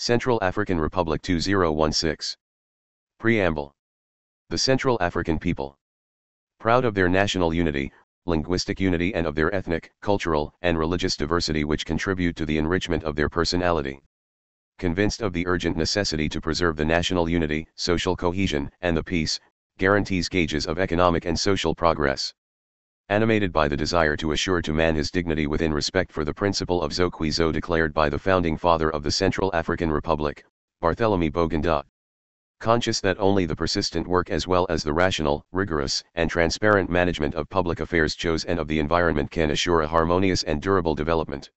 Central African Republic 2016. Preamble. The Central African people, proud of their national unity, linguistic unity and of their ethnic, cultural, and religious diversity which contribute to the enrichment of their personality. Convinced of the urgent necessity to preserve the national unity, social cohesion, and the peace, guarantees gauges of economic and social progress. Animated by the desire to assure to man his dignity within respect for the principle of zo qui zo declared by the founding father of the Central African Republic, Barthélemy Boganda. Conscious that only the persistent work as well as the rational, rigorous, and transparent management of public affairs and of the environment can assure a harmonious and durable development.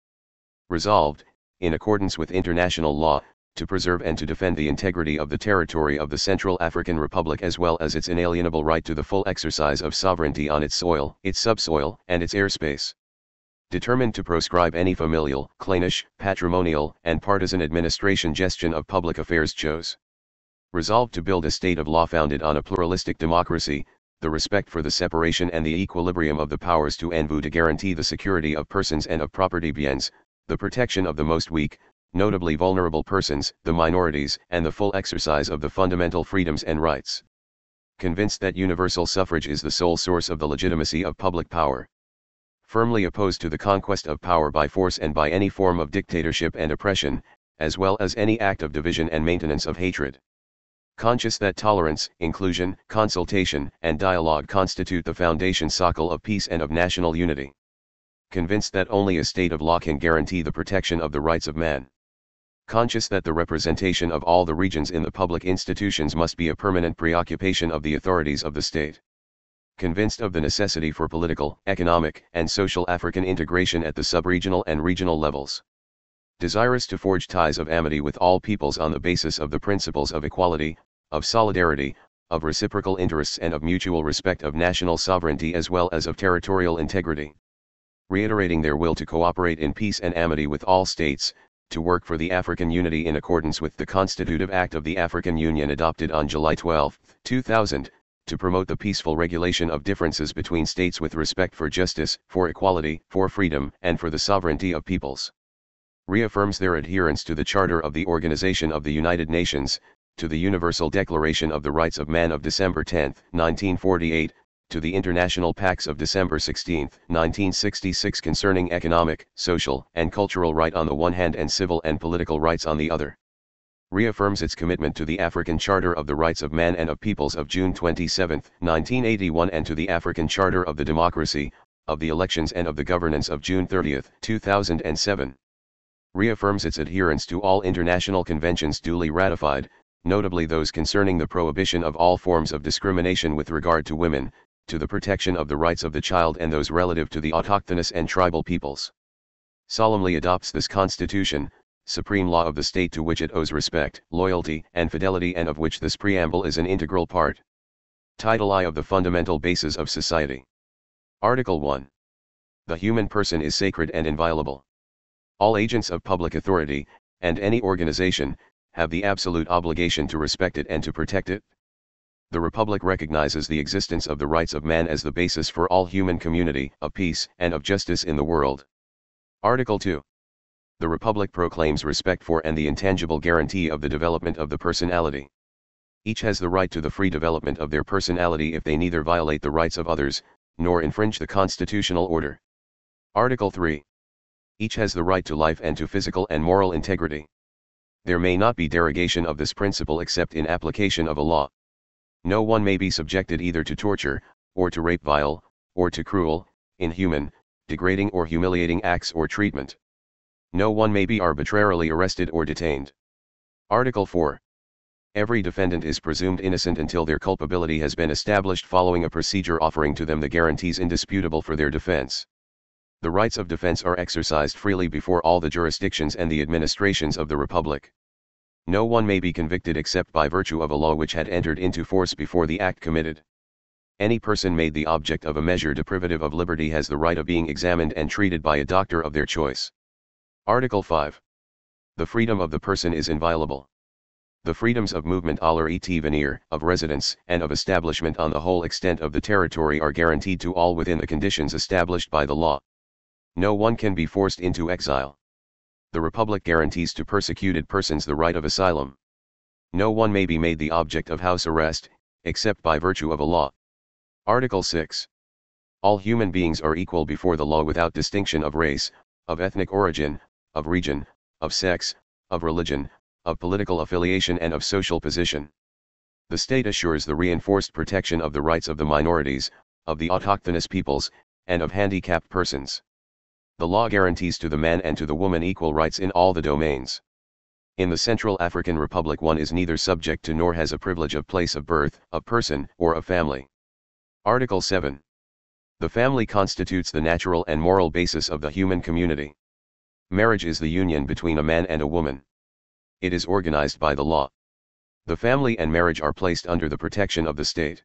Resolved, in accordance with international law, to preserve and to defend the integrity of the territory of the Central African Republic as well as its inalienable right to the full exercise of sovereignty on its soil, its subsoil, and its airspace. Determined to proscribe any familial, clannish, patrimonial, and partisan administration gestion of public affairs Resolved to build a state of law founded on a pluralistic democracy, the respect for the separation and the equilibrium of the powers en vue to guarantee the security of persons and of property biens, the protection of the most weak, notably vulnerable persons, the minorities, and the full exercise of the fundamental freedoms and rights. Convinced that universal suffrage is the sole source of the legitimacy of public power. Firmly opposed to the conquest of power by force and by any form of dictatorship and oppression, as well as any act of division and maintenance of hatred. Conscious that tolerance, inclusion, consultation, and dialogue constitute the foundation socle of peace and of national unity. Convinced that only a state of law can guarantee the protection of the rights of man. Conscious that the representation of all the regions in the public institutions must be a permanent preoccupation of the authorities of the state. Convinced of the necessity for political, economic, and social African integration at the sub-regional and regional levels. Desirous to forge ties of amity with all peoples on the basis of the principles of equality, of solidarity, of reciprocal interests and of mutual respect of national sovereignty as well as of territorial integrity. Reiterating their will to cooperate in peace and amity with all states, to work for the African unity in accordance with the Constitutive Act of the African Union adopted on July 12, 2000, to promote the peaceful regulation of differences between states with respect for justice, for equality, for freedom, and for the sovereignty of peoples. Reaffirms their adherence to the Charter of the Organization of the United Nations, to the Universal Declaration of the Rights of Man of December 10, 1948, to the International Pacts of December 16, 1966 concerning economic, social, and cultural right on the one hand and civil and political rights on the other. Reaffirms its commitment to the African Charter of the Rights of Man and of Peoples of June 27, 1981 and to the African Charter of the Democracy, of the Elections and of the Governance of June 30, 2007. Reaffirms its adherence to all international conventions duly ratified, notably those concerning the prohibition of all forms of discrimination with regard to women, to the protection of the rights of the child and those relative to the autochthonous and tribal peoples. Solemnly adopts this Constitution, supreme law of the state to which it owes respect, loyalty, and fidelity and of which this preamble is an integral part. Title I of the Fundamental Bases of Society. Article 1. The human person is sacred and inviolable. All agents of public authority, and any organization, have the absolute obligation to respect it and to protect it. The Republic recognizes the existence of the rights of man as the basis for all human community, of peace, and of justice in the world. Article 2. The Republic proclaims respect for and the intangible guarantee of the development of the personality. Each has the right to the free development of their personality if they neither violate the rights of others, nor infringe the constitutional order. Article 3. Each has the right to life and to physical and moral integrity. There may not be derogation of this principle except in application of a law. No one may be subjected either to torture, or to rape vile, or to cruel, inhuman, degrading or humiliating acts or treatment. No one may be arbitrarily arrested or detained. Article 4. Every defendant is presumed innocent until their culpability has been established following a procedure offering to them the guarantees indisputable for their defense. The rights of defense are exercised freely before all the jurisdictions and the administrations of the Republic. No one may be convicted except by virtue of a law which had entered into force before the act committed. Any person made the object of a measure deprivative of liberty has the right of being examined and treated by a doctor of their choice. Article 5. The freedom of the person is inviolable. The freedoms of movement et venir, of residence, and of establishment on the whole extent of the territory are guaranteed to all within the conditions established by the law. No one can be forced into exile. The Republic guarantees to persecuted persons the right of asylum. No one may be made the object of house arrest, except by virtue of a law. Article 6. All human beings are equal before the law without distinction of race, of ethnic origin, of region, of sex, of religion, of political affiliation and of social position. The state assures the reinforced protection of the rights of the minorities, of the autochthonous peoples, and of handicapped persons. The law guarantees to the man and to the woman equal rights in all the domains. In the Central African Republic one is neither subject to nor has a privilege of place of birth, of person, or of family. Article 7. The family constitutes the natural and moral basis of the human community. Marriage is the union between a man and a woman. It is organized by the law. The family and marriage are placed under the protection of the state.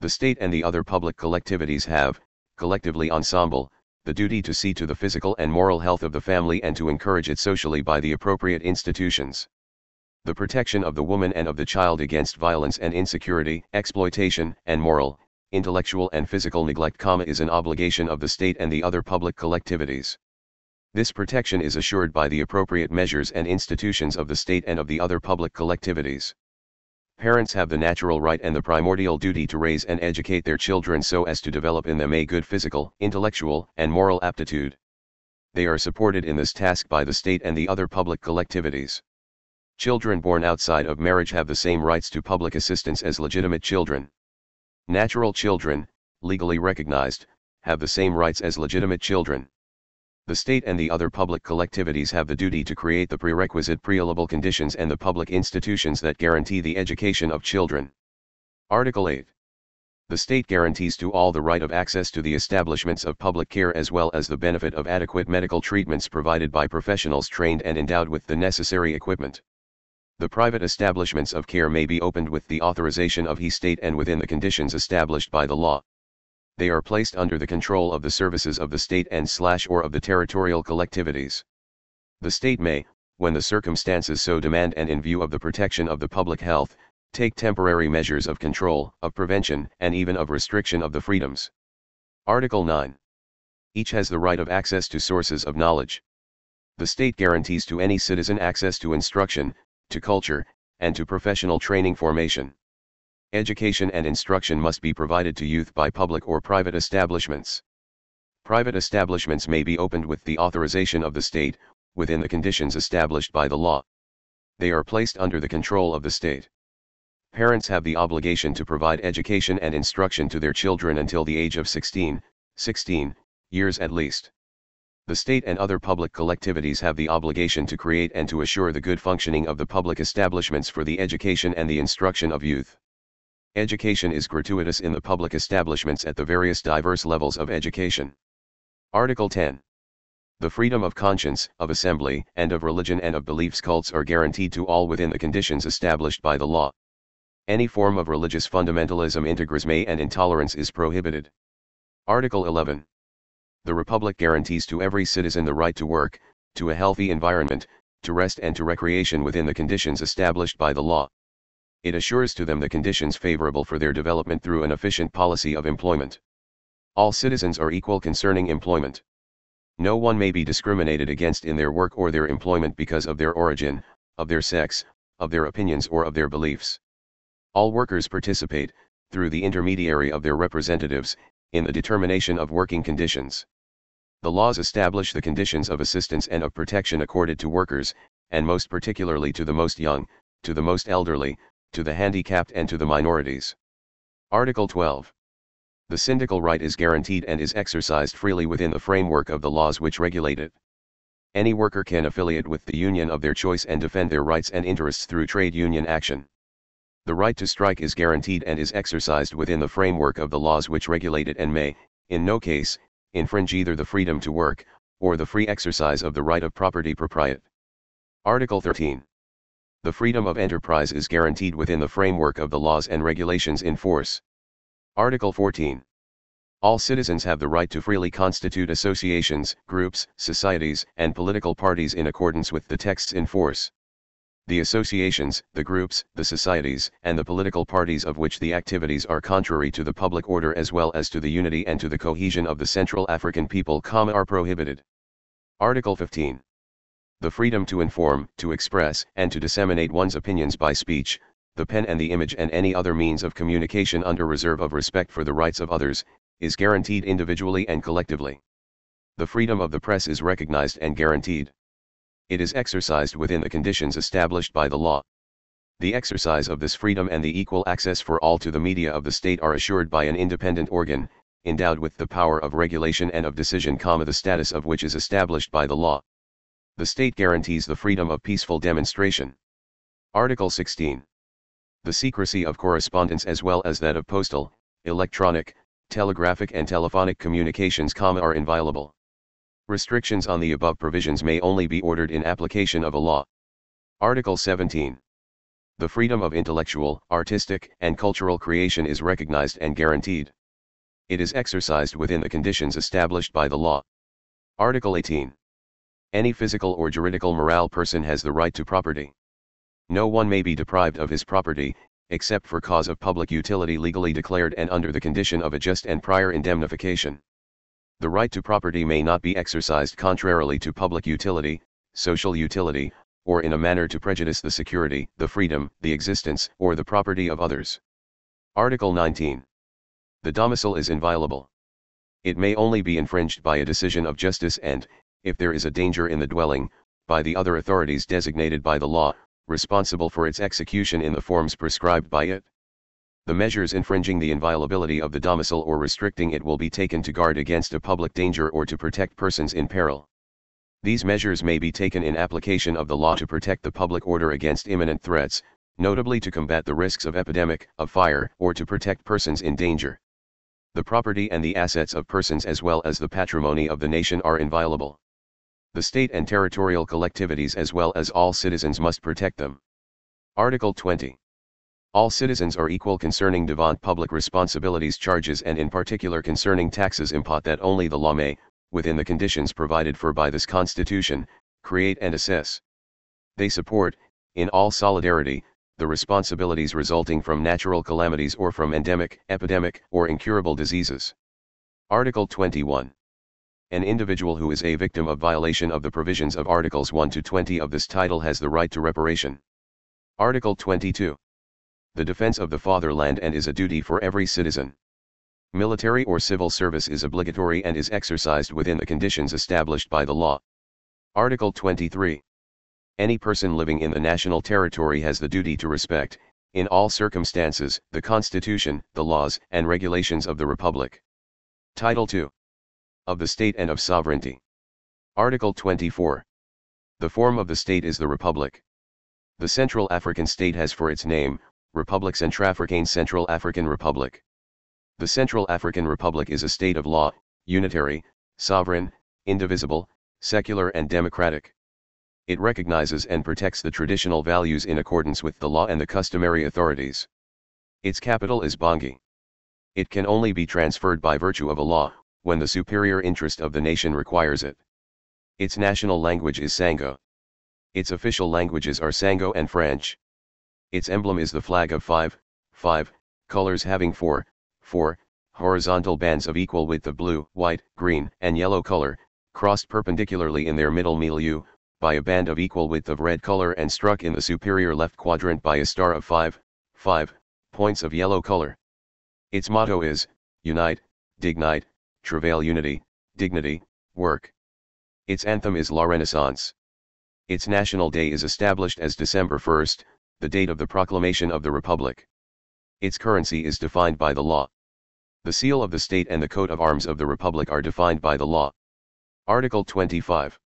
The state and the other public collectivities have, collectively ensemble, the duty to see to the physical and moral health of the family and to encourage it socially by the appropriate institutions. The protection of the woman and of the child against violence and insecurity, exploitation, and moral, intellectual and physical neglect, is an obligation of the state and the other public collectivities. This protection is assured by the appropriate measures and institutions of the state and of the other public collectivities. Parents have the natural right and the primordial duty to raise and educate their children so as to develop in them a good physical, intellectual, and moral aptitude. They are supported in this task by the state and the other public collectivities. Children born outside of marriage have the same rights to public assistance as legitimate children. Natural children, legally recognized, have the same rights as legitimate children. The state and the other public collectivities have the duty to create the prerequisite prealable conditions and the public institutions that guarantee the education of children. Article 8. The state guarantees to all the right of access to the establishments of public care as well as the benefit of adequate medical treatments provided by professionals trained and endowed with the necessary equipment. The private establishments of care may be opened with the authorization of the state and within the conditions established by the law. They are placed under the control of the services of the state and/or of the territorial collectivities. The state may, when the circumstances so demand and in view of the protection of the public health, take temporary measures of control, of prevention, and even of restriction of the freedoms. Article 9. Each has the right of access to sources of knowledge. The state guarantees to any citizen access to instruction, to culture, and to professional training formation. Education and instruction must be provided to youth by public or private establishments. Private establishments may be opened with the authorization of the state, within the conditions established by the law. They are placed under the control of the state. Parents have the obligation to provide education and instruction to their children until the age of 16 years at least. The state and other public collectivities have the obligation to create and to assure the good functioning of the public establishments for the education and the instruction of youth. Education is gratuitous in the public establishments at the various diverse levels of education. Article 10. The freedom of conscience, of assembly, and of religion and of beliefs cults are guaranteed to all within the conditions established by the law. Any form of religious fundamentalism, integrisme, and intolerance is prohibited. Article 11. The Republic guarantees to every citizen the right to work, to a healthy environment, to rest and to recreation within the conditions established by the law. It assures to them the conditions favorable for their development through an efficient policy of employment. All citizens are equal concerning employment. No one may be discriminated against in their work or their employment because of their origin, of their sex, of their opinions or of their beliefs. All workers participate, through the intermediary of their representatives, in the determination of working conditions. The laws establish the conditions of assistance and of protection accorded to workers, and most particularly to the most young, to the most elderly, to the handicapped and to the minorities. Article 12. The syndical right is guaranteed and is exercised freely within the framework of the laws which regulate it. Any worker can affiliate with the union of their choice and defend their rights and interests through trade union action. The right to strike is guaranteed and is exercised within the framework of the laws which regulate it and may, in no case, infringe either the freedom to work, or the free exercise of the right of property propriety. Article 13. The freedom of enterprise is guaranteed within the framework of the laws and regulations in force. Article 14. All citizens have the right to freely constitute associations, groups, societies, and political parties in accordance with the texts in force. The associations, the groups, the societies, and the political parties of which the activities are contrary to the public order as well as to the unity and to the cohesion of the Central African people, are prohibited. Article 15. The freedom to inform, to express, and to disseminate one's opinions by speech, the pen and the image and any other means of communication under reserve of respect for the rights of others, is guaranteed individually and collectively. The freedom of the press is recognized and guaranteed. It is exercised within the conditions established by the law. The exercise of this freedom and the equal access for all to the media of the state are assured by an independent organ, endowed with the power of regulation and of decision, the status of which is established by the law. The state guarantees the freedom of peaceful demonstration. Article 16. The secrecy of correspondence as well as that of postal, electronic, telegraphic and telephonic communications, are inviolable. Restrictions on the above provisions may only be ordered in application of a law. Article 17. The freedom of intellectual, artistic, and cultural creation is recognized and guaranteed. It is exercised within the conditions established by the law. Article 18. Any physical or juridical moral person has the right to property. No one may be deprived of his property, except for cause of public utility legally declared and under the condition of a just and prior indemnification. The right to property may not be exercised contrarily to public utility, social utility, or in a manner to prejudice the security, the freedom, the existence, or the property of others. Article 19. The domicile is inviolable. It may only be infringed by a decision of justice and, if there is a danger in the dwelling, by the other authorities designated by the law, responsible for its execution in the forms prescribed by it. The measures infringing the inviolability of the domicile or restricting it will be taken to guard against a public danger or to protect persons in peril. These measures may be taken in application of the law to protect the public order against imminent threats, notably to combat the risks of epidemic, of fire, or to protect persons in danger. The property and the assets of persons as well as the patrimony of the nation are inviolable. The state and territorial collectivities as well as all citizens must protect them. Article 20. All citizens are equal concerning devant public responsibilities, charges, and in particular concerning taxes impot that only the law may, within the conditions provided for by this Constitution, create and assess. They support, in all solidarity, the responsibilities resulting from natural calamities or from endemic, epidemic, or incurable diseases. Article 21. An individual who is a victim of violation of the provisions of Articles 1 to 20 of this title has the right to reparation. Article 22. The defense of the fatherland and is a duty for every citizen. Military or civil service is obligatory and is exercised within the conditions established by the law. Article 23. Any person living in the national territory has the duty to respect, in all circumstances, the Constitution, the laws, and regulations of the Republic. Title II. Of the State and of Sovereignty. Article 24. The form of the state is the Republic. The Central African State has for its name, Republic Centrafricaine, Central African Republic. The Central African Republic is a state of law, unitary, sovereign, indivisible, secular and democratic. It recognizes and protects the traditional values in accordance with the law and the customary authorities. Its capital is Bangui. It can only be transferred by virtue of a law, when the superior interest of the nation requires it. Its national language is Sango. Its official languages are Sango and French. Its emblem is the flag of five colors having four horizontal bands of equal width of blue, white, green, and yellow color, crossed perpendicularly in their middle milieu, by a band of equal width of red color and struck in the superior left quadrant by a star of five points of yellow color. Its motto is, Unite, Dignite, Travail Unity, Dignity, Work. Its anthem is La Renaissance. Its national day is established as December 1st, the date of the proclamation of the Republic. Its currency is defined by the law. The seal of the state and the coat of arms of the Republic are defined by the law. Article 25.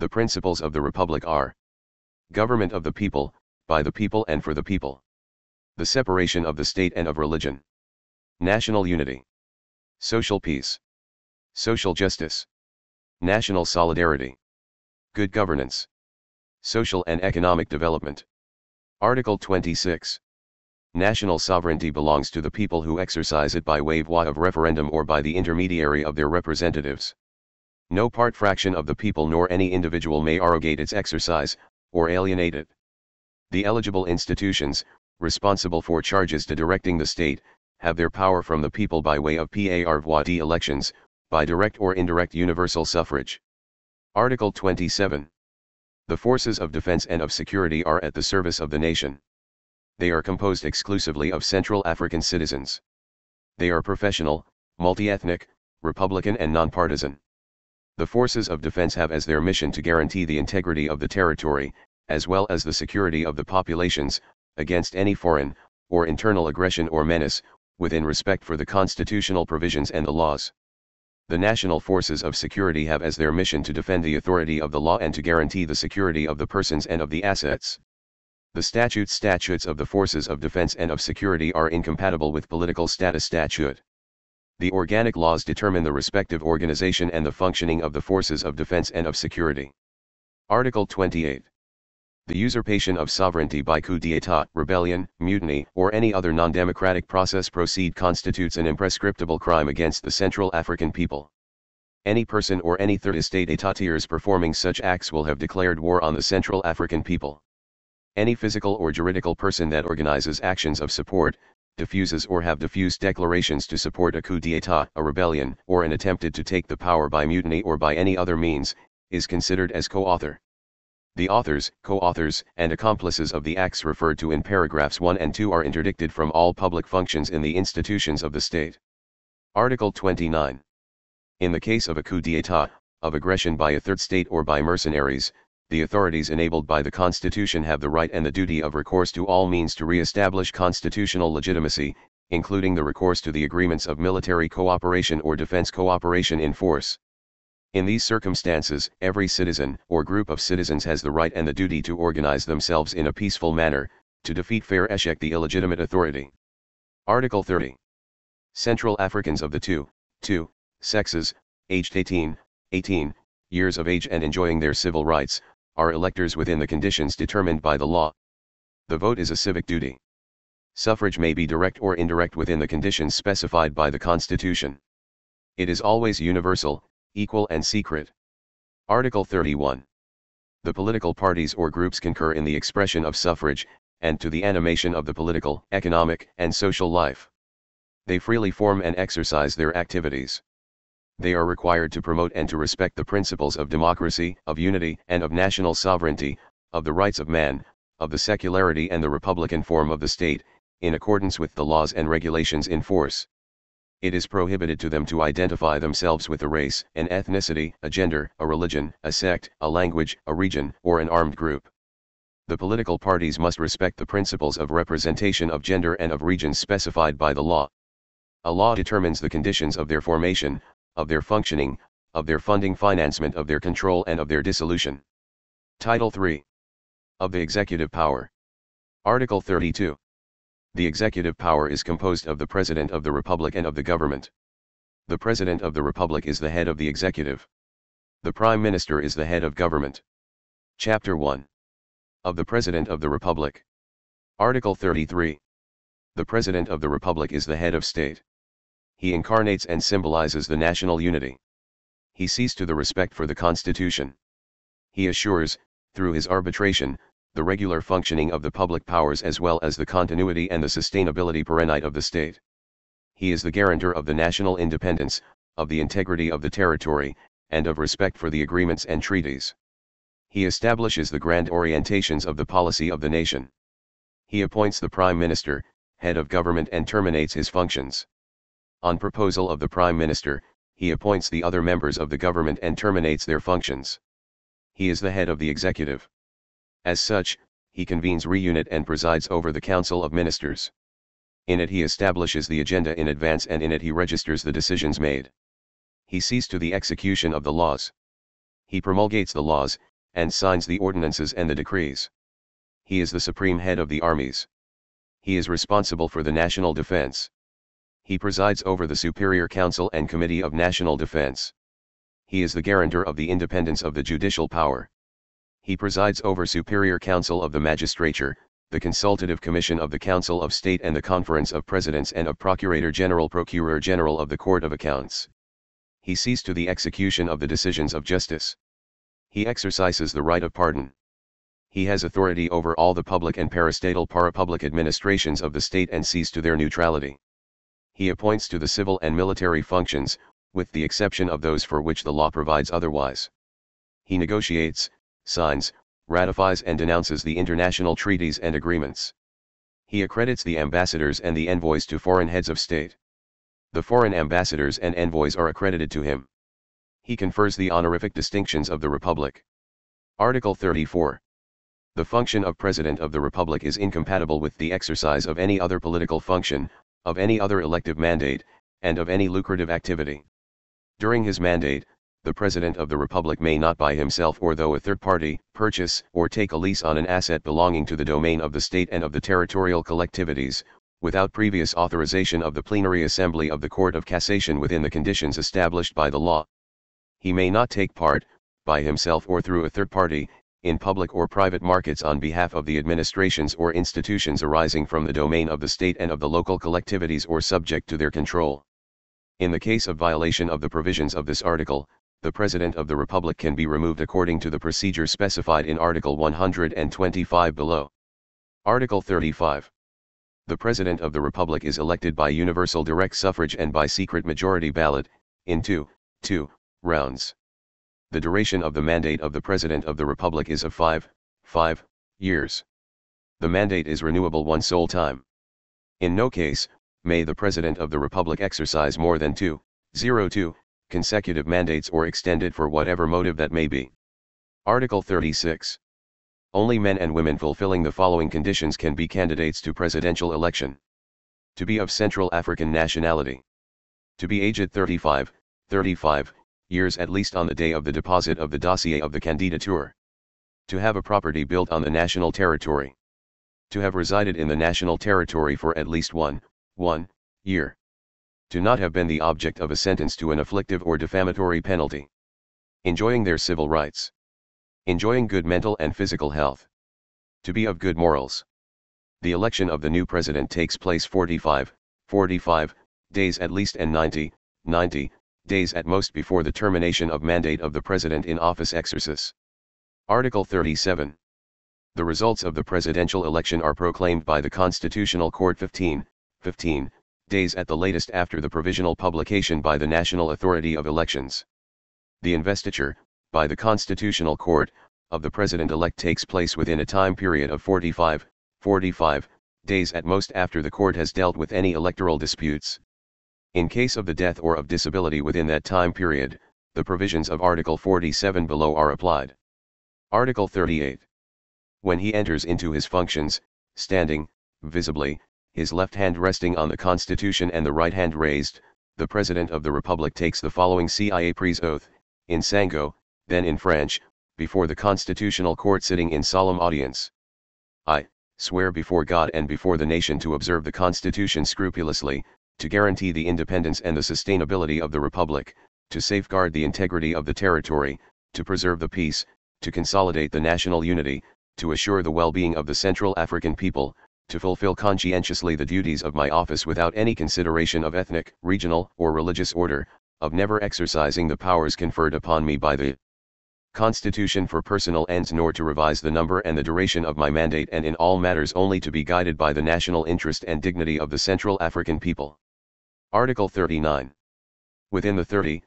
The principles of the Republic are: government of the people, by the people and for the people. The separation of the state and of religion. National unity. Social peace. Social justice. National solidarity. Good governance. Social and economic development. Article 26. National sovereignty belongs to the people who exercise it by way of referendum or by the intermediary of their representatives. No part fraction of the people nor any individual may arrogate its exercise, or alienate it. The eligible institutions, responsible for charges to directing the state, have their power from the people by way of par voix elections, by direct or indirect universal suffrage. Article 27. The forces of defense and of security are at the service of the nation. They are composed exclusively of Central African citizens. They are professional, multi-ethnic, republican and non-partisan. The forces of defense have as their mission to guarantee the integrity of the territory, as well as the security of the populations, against any foreign, or internal aggression or menace, within respect for the constitutional provisions and the laws. The national forces of security have as their mission to defend the authority of the law and to guarantee the security of the persons and of the assets. The statutes of the forces of defense and of security are incompatible with political status statute. The organic laws determine the respective organization and the functioning of the forces of defense and of security. Article 28. The usurpation of sovereignty by coup d'état, rebellion, mutiny, or any other non-democratic process constitutes an imprescriptible crime against the Central African people. Any person or any third estate étatiers performing such acts will have declared war on the Central African people. Any physical or juridical person that organizes actions of support, diffuses or have diffused declarations to support a coup d'état, a rebellion, or an attempted to take the power by mutiny or by any other means, is considered as co-author. The authors, co-authors, and accomplices of the acts referred to in paragraphs 1 and 2 are interdicted from all public functions in the institutions of the state. Article 29. In the case of a coup d'état, of aggression by a third state or by mercenaries, the authorities enabled by the Constitution have the right and the duty of recourse to all means to re-establish constitutional legitimacy, including the recourse to the agreements of military cooperation or defense cooperation in force. In these circumstances, every citizen or group of citizens has the right and the duty to organize themselves in a peaceful manner, to defeat fair échec the illegitimate authority. Article 30. Central Africans of the two sexes, aged 18 years of age and enjoying their civil rights, are electors within the conditions determined by the law. The vote is a civic duty. Suffrage may be direct or indirect within the conditions specified by the Constitution. It is always universal, equal and secret. Article 31. The political parties or groups concur in the expression of suffrage, and to the animation of the political, economic, and social life. They freely form and exercise their activities. They are required to promote and to respect the principles of democracy, of unity, and of national sovereignty, of the rights of man, of the secularity and the republican form of the state, in accordance with the laws and regulations in force. It is prohibited to them to identify themselves with a race, an ethnicity, a gender, a religion, a sect, a language, a region, or an armed group. The political parties must respect the principles of representation of gender and of regions specified by the law. A law determines the conditions of their formation, of their functioning, of their funding, financement, of their control and of their dissolution. Title 3. Of the executive power. Article 32. The executive power is composed of the President of the Republic and of the government. The President of the Republic is the head of the executive. The Prime Minister is the head of government. Chapter 1. Of the President of the Republic. Article 33. The President of the Republic is the head of state. He incarnates and symbolizes the national unity. He sees to the respect for the Constitution. He assures, through his arbitration, the regular functioning of the public powers as well as the continuity and the sustainability perennite of the state. He is the guarantor of the national independence, of the integrity of the territory, and of respect for the agreements and treaties. He establishes the grand orientations of the policy of the nation. He appoints the Prime Minister, head of government, and terminates his functions. On proposal of the Prime Minister, he appoints the other members of the government and terminates their functions. He is the head of the executive. As such, he convenes reunit and presides over the Council of Ministers. In it he establishes the agenda in advance and in it he registers the decisions made. He sees to the execution of the laws. He promulgates the laws, and signs the ordinances and the decrees. He is the supreme head of the armies. He is responsible for the national defense. He presides over the Superior Council and Committee of National Defense. He is the guarantor of the independence of the judicial power. He presides over Superior Council of the Magistrature, the Consultative Commission of the Council of State and the Conference of Presidents and of Procurator General of the Court of Accounts. He sees to the execution of the decisions of justice. He exercises the right of pardon. He has authority over all the public and parastatal parapublic administrations of the state and sees to their neutrality. He appoints to the civil and military functions, with the exception of those for which the law provides otherwise. He negotiates, signs, ratifies and denounces the international treaties and agreements. He accredits the ambassadors and the envoys to foreign heads of state. The foreign ambassadors and envoys are accredited to him. He confers the honorific distinctions of the Republic. Article 34. The function of President of the Republic is incompatible with the exercise of any other political function, of any other elective mandate, and of any lucrative activity. During his mandate, the President of the Republic may not by himself or through a third party, purchase or take a lease on an asset belonging to the domain of the state and of the territorial collectivities, without previous authorization of the plenary assembly of the Court of Cassation within the conditions established by the law. He may not take part, by himself or through a third party, in public or private markets on behalf of the administrations or institutions arising from the domain of the state and of the local collectivities or subject to their control. In the case of violation of the provisions of this article, the President of the Republic can be removed according to the procedure specified in Article 125 below. Article 35. The President of the Republic is elected by universal direct suffrage and by secret majority ballot, in two rounds. The duration of the mandate of the President of the Republic is of 5 years. The mandate is renewable one sole time. In no case, may the President of the Republic exercise more than 2 consecutive mandates or extend it for whatever motive that may be. Article 36. Only men and women fulfilling the following conditions can be candidates to presidential election. To be of Central African nationality. To be aged 35 years at least on the day of the deposit of the dossier of the candidature. To have a property built on the national territory. To have resided in the national territory for at least one year. To not have been the object of a sentence to an afflictive or defamatory penalty. Enjoying their civil rights. Enjoying good mental and physical health. To be of good morals. The election of the new president takes place 45 days at least and 90 days at most before the termination of mandate of the president in office exercise. Article 37. The results of the presidential election are proclaimed by the Constitutional Court 15 days at the latest after the provisional publication by the National Authority of Elections. The investiture, by the Constitutional Court, of the President-elect takes place within a time period of 45 days at most after the court has dealt with any electoral disputes. In case of the death or of disability within that time period, the provisions of Article 47 below are applied. Article 38. When he enters into his functions, standing, visibly, his left hand resting on the Constitution and the right hand raised, the President of the Republic takes the following CIA-prise oath, in Sango, then in French, before the Constitutional Court sitting in solemn audience. I swear before God and before the nation to observe the Constitution scrupulously, to guarantee the independence and the sustainability of the Republic, to safeguard the integrity of the territory, to preserve the peace, to consolidate the national unity, to assure the well-being of the Central African people, to fulfill conscientiously the duties of my office without any consideration of ethnic, regional, or religious order, of never exercising the powers conferred upon me by the Constitution for personal ends nor to revise the number and the duration of my mandate and in all matters only to be guided by the national interest and dignity of the Central African people. Article 39. Within the 30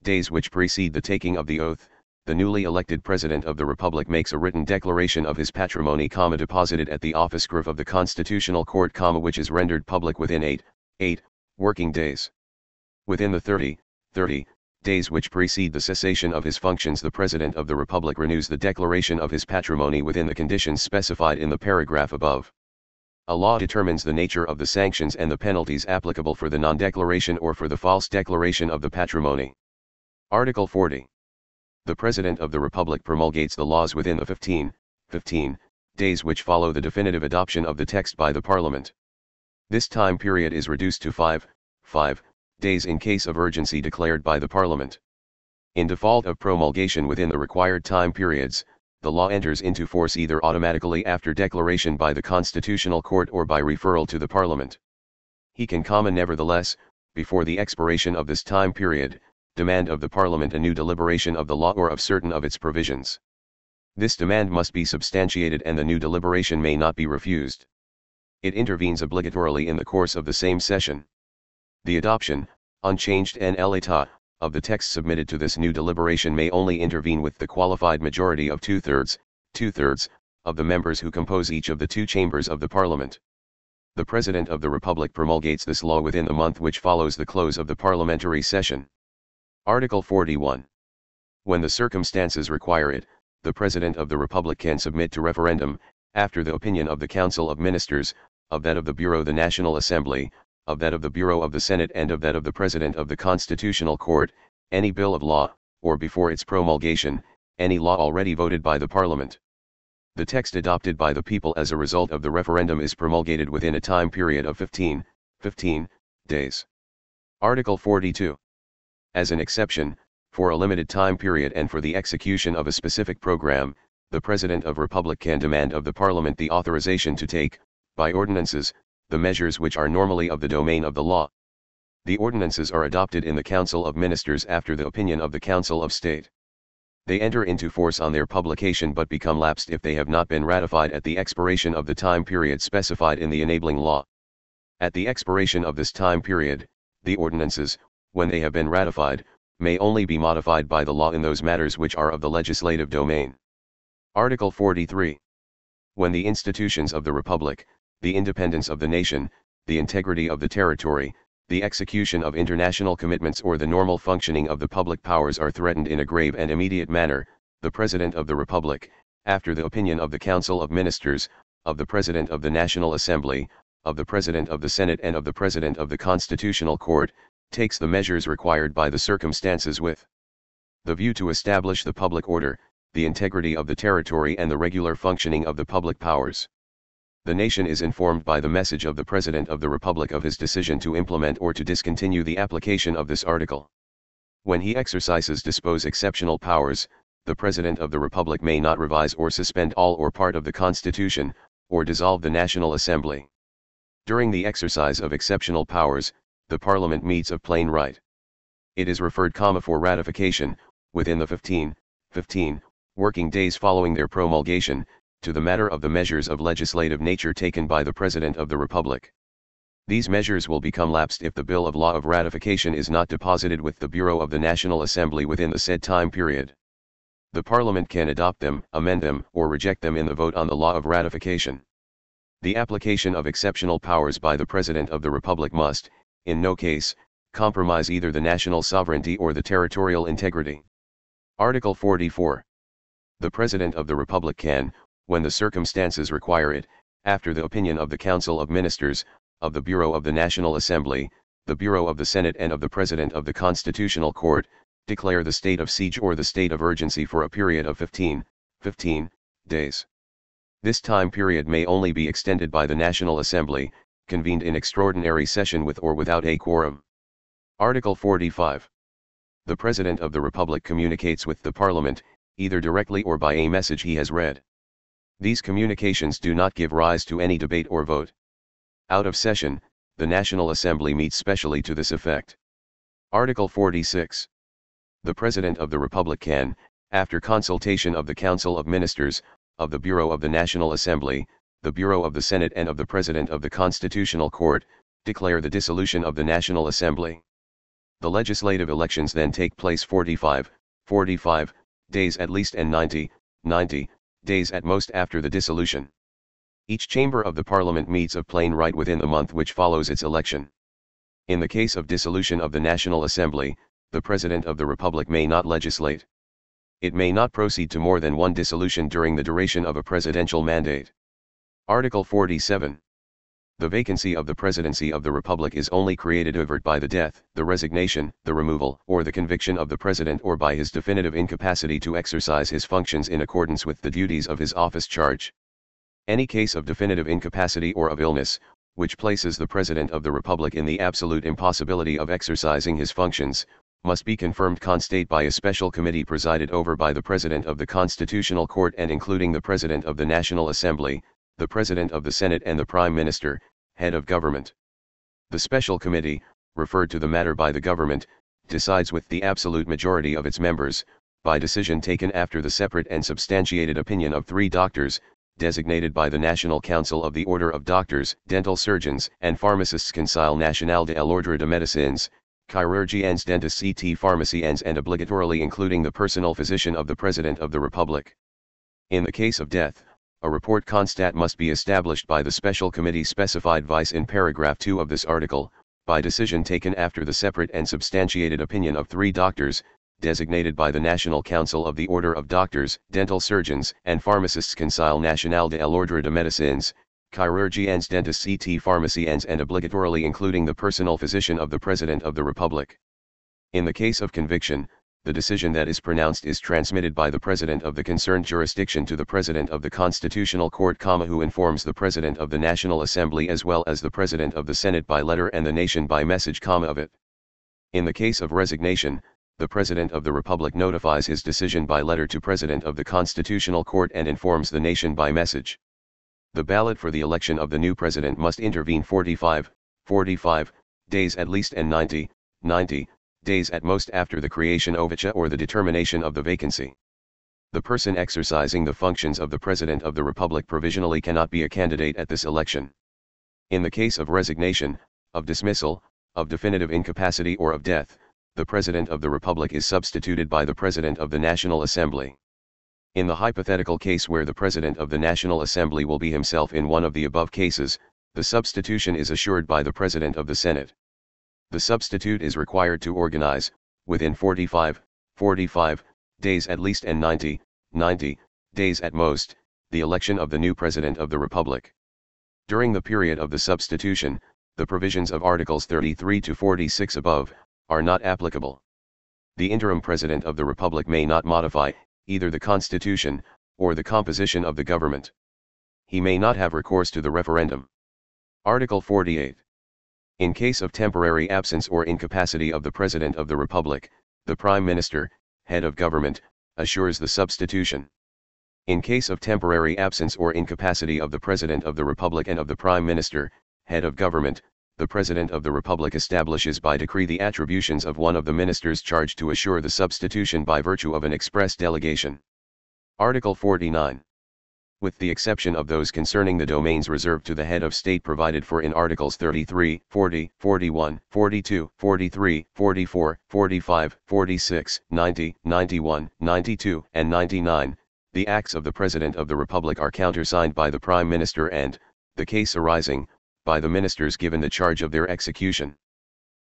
days which precede the taking of the oath, the newly elected President of the Republic makes a written declaration of his patrimony, deposited at the office grove of the Constitutional Court, which is rendered public within 8 working days. Within the 30 days which precede the cessation of his functions, the President of the Republic renews the declaration of his patrimony within the conditions specified in the paragraph above. A law determines the nature of the sanctions and the penalties applicable for the non-declaration or for the false declaration of the patrimony. Article 40. The President of the Republic promulgates the laws within the 15 days which follow the definitive adoption of the text by the Parliament. This time period is reduced to 5 days in case of urgency declared by the Parliament. In default of promulgation within the required time periods, the law enters into force either automatically after declaration by the Constitutional Court or by referral to the Parliament. He can nevertheless, before the expiration of this time period, demand of the Parliament a new deliberation of the law or of certain of its provisions. This demand must be substantiated and the new deliberation may not be refused. It intervenes obligatorily in the course of the same session. The adoption, unchanged en l'état, of the text submitted to this new deliberation may only intervene with the qualified majority of 2/3, 2/3, of the members who compose each of the two chambers of the Parliament. The President of the Republic promulgates this law within the month which follows the close of the parliamentary session. Article 41. When the circumstances require it, the President of the Republic can submit to referendum, after the opinion of the Council of Ministers, of that of the Bureau the National Assembly, of that of the Bureau of the Senate and of that of the President of the Constitutional Court, any bill of law, or before its promulgation, any law already voted by the Parliament. The text adopted by the people as a result of the referendum is promulgated within a time period of 15 days. Article 42. As an exception, for a limited time period and for the execution of a specific program, the President of Republic can demand of the Parliament the authorization to take, by ordinances, the measures which are normally of the domain of the law. The ordinances are adopted in the Council of Ministers after the opinion of the Council of State. They enter into force on their publication but become lapsed if they have not been ratified at the expiration of the time period specified in the enabling law. At the expiration of this time period, the ordinances, when they have been ratified, may only be modified by the law in those matters which are of the legislative domain. Article 43. When the institutions of the Republic, the independence of the nation, the integrity of the territory, the execution of international commitments or the normal functioning of the public powers are threatened in a grave and immediate manner, the President of the Republic, after the opinion of the Council of Ministers, of the President of the National Assembly, of the President of the Senate and of the President of the Constitutional Court, takes the measures required by the circumstances with the view to establish the public order, the integrity of the territory and the regular functioning of the public powers. The nation is informed by the message of the President of the Republic of his decision to implement or to discontinue the application of this article. When he exercises exceptional powers, the President of the Republic may not revise or suspend all or part of the Constitution, or dissolve the National Assembly. During the exercise of exceptional powers, the Parliament meets of plain right. It is referred for ratification, within the 15 working days following their promulgation, to the matter of the measures of legislative nature taken by the President of the Republic. These measures will become lapsed if the bill of law of ratification is not deposited with the Bureau of the National Assembly within the said time period. The Parliament can adopt them, amend them, or reject them in the vote on the law of ratification. The application of exceptional powers by the President of the Republic must, in no case, compromise either the national sovereignty or the territorial integrity. Article 44. The President of the Republic can, when the circumstances require it, after the opinion of the Council of Ministers, of the Bureau of the National Assembly, the Bureau of the Senate and of the President of the Constitutional Court, declare the state of siege or the state of urgency for a period of 15 days. This time period may only be extended by the National Assembly, convened in extraordinary session with or without a quorum. Article 45. The President of the Republic communicates with the Parliament, either directly or by a message he has read. These communications do not give rise to any debate or vote. Out of session, the National Assembly meets specially to this effect. Article 46. The President of the Republic can, after consultation of the Council of Ministers, of the Bureau of the National Assembly, the Bureau of the Senate and of the President of the Constitutional Court, declare the dissolution of the National Assembly. The legislative elections then take place 45 days at least and 90 days at most after the dissolution. Each chamber of the Parliament meets of plain right within the month which follows its election. In the case of dissolution of the National Assembly, the President of the Republic may not legislate. It may not proceed to more than one dissolution during the duration of a presidential mandate. Article 47. The vacancy of the Presidency of the Republic is only created overt by the death, the resignation, the removal, or the conviction of the President or by his definitive incapacity to exercise his functions in accordance with the duties of his office charge. Any case of definitive incapacity or of illness, which places the President of the Republic in the absolute impossibility of exercising his functions, must be confirmed constate by a special committee presided over by the President of the Constitutional Court and including the President of the National Assembly, the President of the Senate and the Prime Minister, head of government. The special committee, referred to the matter by the government, decides with the absolute majority of its members, by decision taken after the separate and substantiated opinion of 3 doctors, designated by the National Council of the Order of Doctors, Dental Surgeons and Pharmacists Conseil National de l'Ordre de Médecins, Chirurgiens Dentistes et Pharmaciens and obligatorily including the personal physician of the President of the Republic. In the case of death, a report constat must be established by the special committee specified vice in paragraph 2 of this article, by decision taken after the separate and substantiated opinion of 3 doctors, designated by the National Council of the Order of Doctors, Dental Surgeons and Pharmacists Conseil National de l'Ordre de Médecins, Chirurgiens Dentistes et Pharmaciens, and obligatorily including the personal physician of the President of the Republic. In the case of conviction, the decision that is pronounced is transmitted by the President of the concerned jurisdiction to the President of the Constitutional Court, who informs the President of the National Assembly as well as the President of the Senate by letter and the nation by message, of it. In the case of resignation, the President of the Republic notifies his decision by letter to President of the Constitutional Court and informs the nation by message. The ballot for the election of the new President must intervene 45 days at least and 90 days at most after the creation ovicha or the determination of the vacancy. The person exercising the functions of the President of the Republic provisionally cannot be a candidate at this election. In the case of resignation, of dismissal, of definitive incapacity or of death, the President of the Republic is substituted by the President of the National Assembly. In the hypothetical case where the President of the National Assembly will be himself in one of the above cases, the substitution is assured by the President of the Senate. The substitute is required to organize, within 45 days at least and 90 days at most, the election of the new President of the Republic. During the period of the substitution, the provisions of Articles 33 to 46 above are not applicable. The interim President of the Republic may not modify either the Constitution or the composition of the government. He may not have recourse to the referendum. Article 48. In case of temporary absence or incapacity of the President of the Republic, the Prime Minister, head of government, assures the substitution. In case of temporary absence or incapacity of the President of the Republic and of the Prime Minister, head of government, the President of the Republic establishes by decree the attributions of one of the ministers charged to assure the substitution by virtue of an express delegation. Article 49. With the exception of those concerning the domains reserved to the head of state provided for in Articles 33, 40, 41, 42, 43, 44, 45, 46, 90, 91, 92, and 99, the acts of the President of the Republic are countersigned by the Prime Minister and, the case arising, by the ministers given the charge of their execution.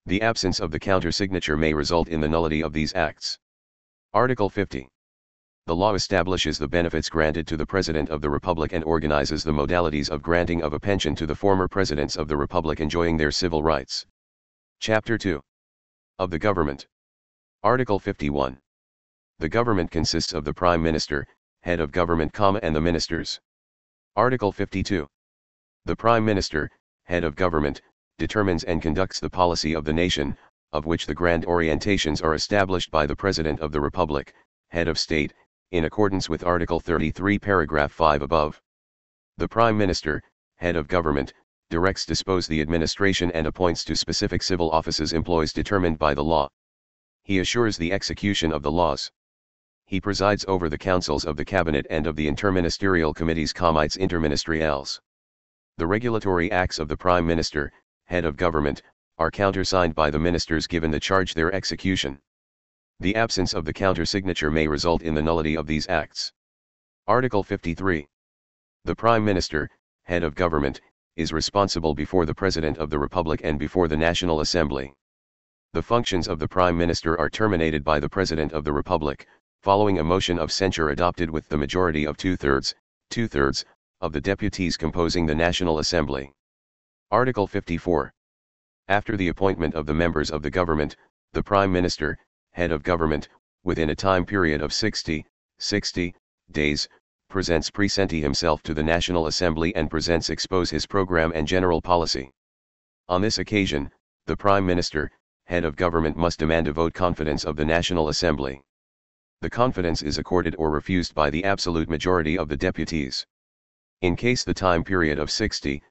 The absence of the countersignature may result in the nullity of these acts. Article 50. The law establishes the benefits granted to the President of the Republic and organizes the modalities of granting of a pension to the former Presidents of the Republic enjoying their civil rights. Chapter 2. Of the Government. Article 51. The government consists of the Prime Minister, head of government, and the ministers. Article 52. The Prime Minister, head of government, determines and conducts the policy of the nation, of which the grand orientations are established by the President of the Republic, head of state, in accordance with Article 33 paragraph 5 above. The Prime Minister, head of government, directs dispose the administration and appoints to specific civil offices employees determined by the law. He assures the execution of the laws. He presides over the councils of the Cabinet and of the interministerial committees comites interministeriales. The regulatory acts of the Prime Minister, head of government, are countersigned by the ministers given the charge their execution. The absence of the countersignature may result in the nullity of these acts. Article 53. The Prime Minister, head of government, is responsible before the President of the Republic and before the National Assembly. The functions of the Prime Minister are terminated by the President of the Republic, following a motion of censure adopted with the majority of two-thirds of the deputies composing the National Assembly. Article 54. After the appointment of the members of the government, the Prime Minister, head of government, within a time period of 60 days, presents himself to the National Assembly and expose his program and general policy. On this occasion, the Prime Minister, head of government must demand a vote confidence of the National Assembly. The confidence is accorded or refused by the absolute majority of the deputies. In case the time period of 60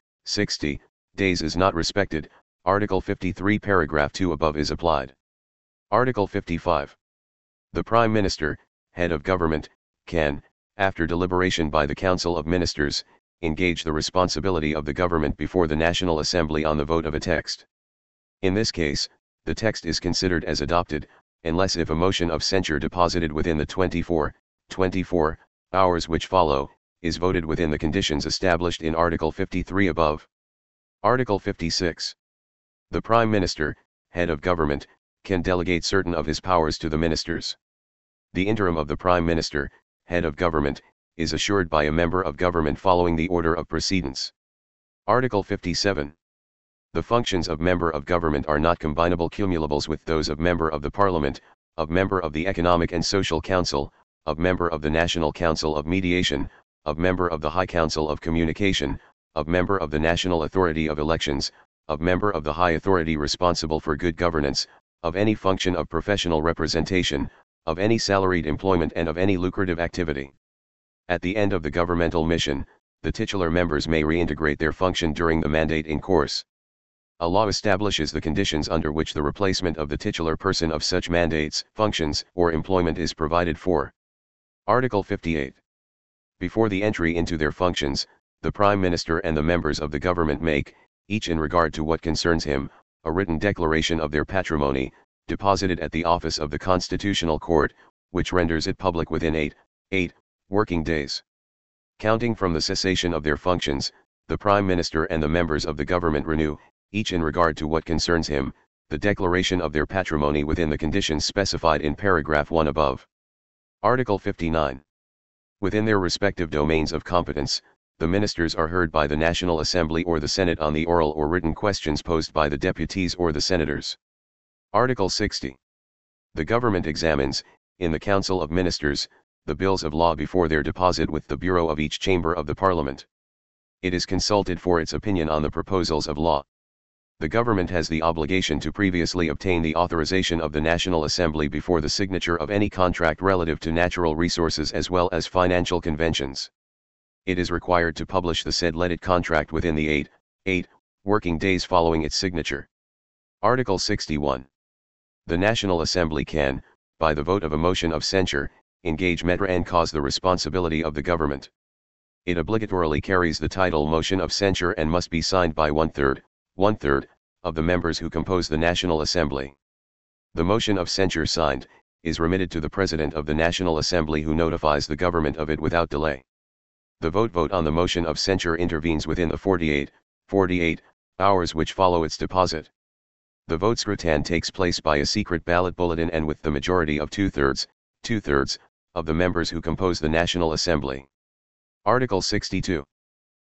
days is not respected, Article 53 paragraph 2 above is applied. Article 55. The Prime Minister, head of government, can, after deliberation by the Council of Ministers, engage the responsibility of the government before the National Assembly on the vote of a text. In this case, the text is considered as adopted, unless if a motion of censure deposited within the 24 hours which follow, is voted within the conditions established in Article 53 above. Article 56. The Prime Minister, head of government, can delegate certain of his powers to the ministers. The interim of the Prime Minister, head of government, is assured by a member of government following the order of precedence. Article 57. The functions of member of government are not combinable cumulables with those of member of the Parliament, of member of the Economic and Social Council, of member of the National Council of Mediation, of member of the High Council of Communication, of member of the National Authority of Elections, of member of the High Authority responsible for good governance, of any function of professional representation, of any salaried employment and of any lucrative activity. At the end of the governmental mission, the titular members may reintegrate their function during the mandate in course. A law establishes the conditions under which the replacement of the titular person of such mandates, functions, or employment is provided for. Article 58. Before the entry into their functions, the Prime Minister and the members of the government make, each in regard to what concerns him, a written declaration of their patrimony, deposited at the office of the Constitutional Court, which renders it public within 8 working days. Counting from the cessation of their functions, the Prime Minister and the members of the government renew, each in regard to what concerns him, the declaration of their patrimony within the conditions specified in paragraph 1 above. Article 59. Within their respective domains of competence, the ministers are heard by the National Assembly or the Senate on the oral or written questions posed by the deputies or the senators. Article 60. The government examines, in the Council of Ministers, the bills of law before their deposit with the Bureau of each chamber of the Parliament. It is consulted for its opinion on the proposals of law. The government has the obligation to previously obtain the authorization of the National Assembly before the signature of any contract relative to natural resources as well as financial conventions. It is required to publish the said leaded contract within the 8 working days following its signature. Article 61. The National Assembly can, by the vote of a motion of censure, engage metre and cause the responsibility of the government. It obligatorily carries the title motion of censure and must be signed by one-third of the members who compose the National Assembly. The motion of censure signed, is remitted to the President of the National Assembly who notifies the government of it without delay. The vote on the motion of censure intervenes within the 48 hours which follow its deposit. The vote scrutin takes place by a secret ballot bulletin and with the majority of two-thirds of the members who compose the National Assembly. Article 62.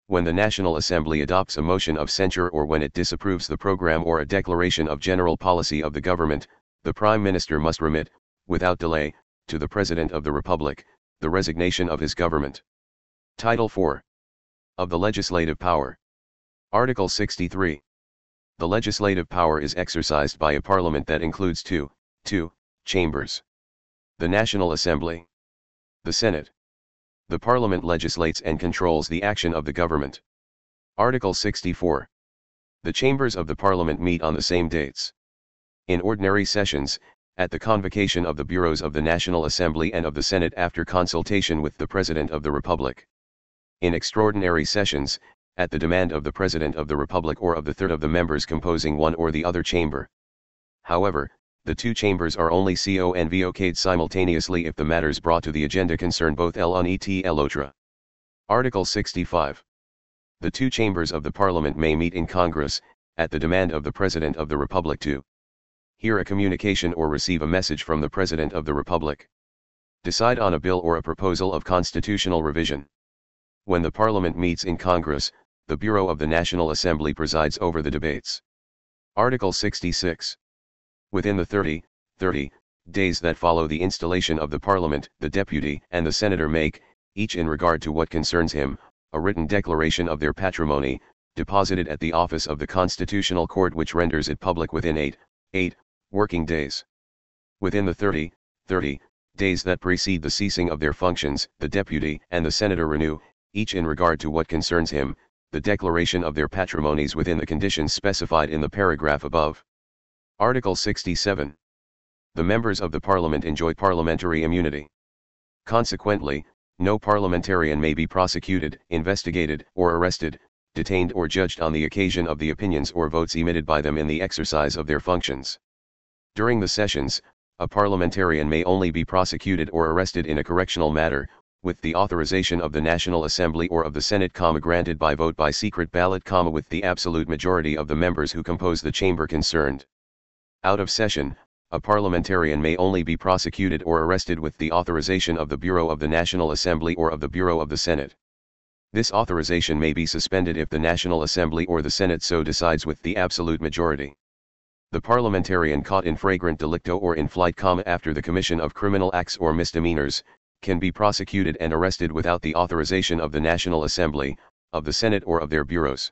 When the National Assembly adopts a motion of censure or when it disapproves the program or a declaration of general policy of the government, the Prime Minister must remit, without delay, to the President of the Republic, the resignation of his government. Title 4. Of the Legislative Power. Article 63. The legislative power is exercised by a parliament that includes two chambers. The National Assembly. The Senate. The Parliament legislates and controls the action of the government. Article 64. The chambers of the Parliament meet on the same dates. In ordinary sessions, at the convocation of the bureaus of the National Assembly and of the Senate after consultation with the President of the Republic. In extraordinary sessions, at the demand of the President of the Republic or of the third of the members composing one or the other chamber. However, the two chambers are only convoced simultaneously if the matters brought to the agenda concern both l'un et l'autre. Article 65. The two chambers of the Parliament may meet in Congress, at the demand of the President of the Republic to hear a communication or receive a message from the President of the Republic. Decide on a bill or a proposal of constitutional revision. When the Parliament meets in Congress, the Bureau of the National Assembly presides over the debates. Article 66. Within the 30 days that follow the installation of the Parliament, the Deputy and the Senator make, each in regard to what concerns him, a written declaration of their patrimony, deposited at the office of the Constitutional Court which renders it public within 8 working days. Within the 30 days that precede the ceasing of their functions, the Deputy and the Senator renew, each in regard to what concerns him, the declaration of their patrimonies within the conditions specified in the paragraph above. Article 67. The members of the Parliament enjoy parliamentary immunity. Consequently, no parliamentarian may be prosecuted, investigated, or arrested, detained or judged on the occasion of the opinions or votes emitted by them in the exercise of their functions. During the sessions, a parliamentarian may only be prosecuted or arrested in a correctional matter, with the authorization of the National Assembly or of the Senate, granted by vote by secret ballot, with the absolute majority of the members who compose the chamber concerned. Out of session, a parliamentarian may only be prosecuted or arrested with the authorization of the Bureau of the National Assembly or of the Bureau of the Senate. This authorization may be suspended if the National Assembly or the Senate so decides with the absolute majority. The parliamentarian caught in flagrant delicto or in flight, after the commission of criminal acts or misdemeanors, can be prosecuted and arrested without the authorization of the National Assembly, of the Senate or of their bureaus.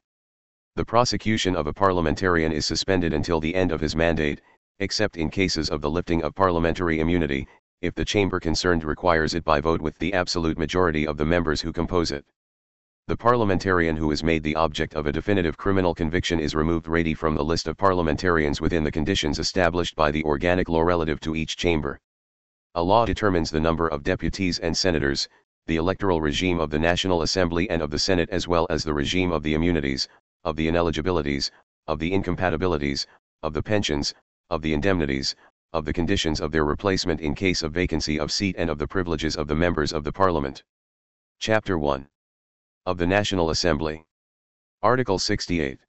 The prosecution of a parliamentarian is suspended until the end of his mandate, except in cases of the lifting of parliamentary immunity, if the chamber concerned requires it by vote with the absolute majority of the members who compose it. The parliamentarian who is made the object of a definitive criminal conviction is removed from the list of parliamentarians within the conditions established by the organic law relative to each chamber. A law determines the number of deputies and senators, the electoral regime of the National Assembly and of the Senate, as well as the regime of the immunities, of the ineligibilities, of the incompatibilities, of the pensions, of the indemnities, of the conditions of their replacement in case of vacancy of seat, and of the privileges of the members of the Parliament. Chapter 1. Of the National Assembly. Article 68.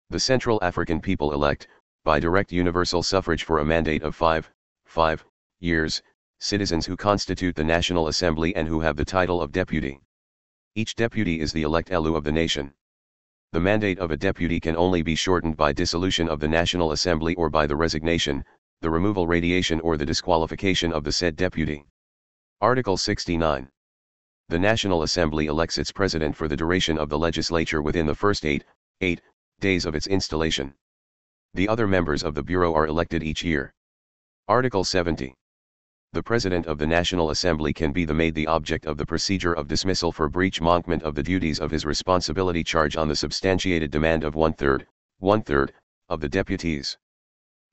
The Central African people elect, by direct universal suffrage for a mandate of 5 years, citizens who constitute the National Assembly and who have the title of deputy. Each deputy is the elect elu of the nation. The mandate of a deputy can only be shortened by dissolution of the National Assembly or by the resignation, the removal, radiation, or the disqualification of the said deputy. Article 69. The National Assembly elects its president for the duration of the legislature within the first 8 days of its installation. The other members of the Bureau are elected each year. Article 70. The President of the National Assembly can be made the object of the procedure of dismissal for breach manquement of the duties of his responsibility charge on the substantiated demand of one-third of the deputies.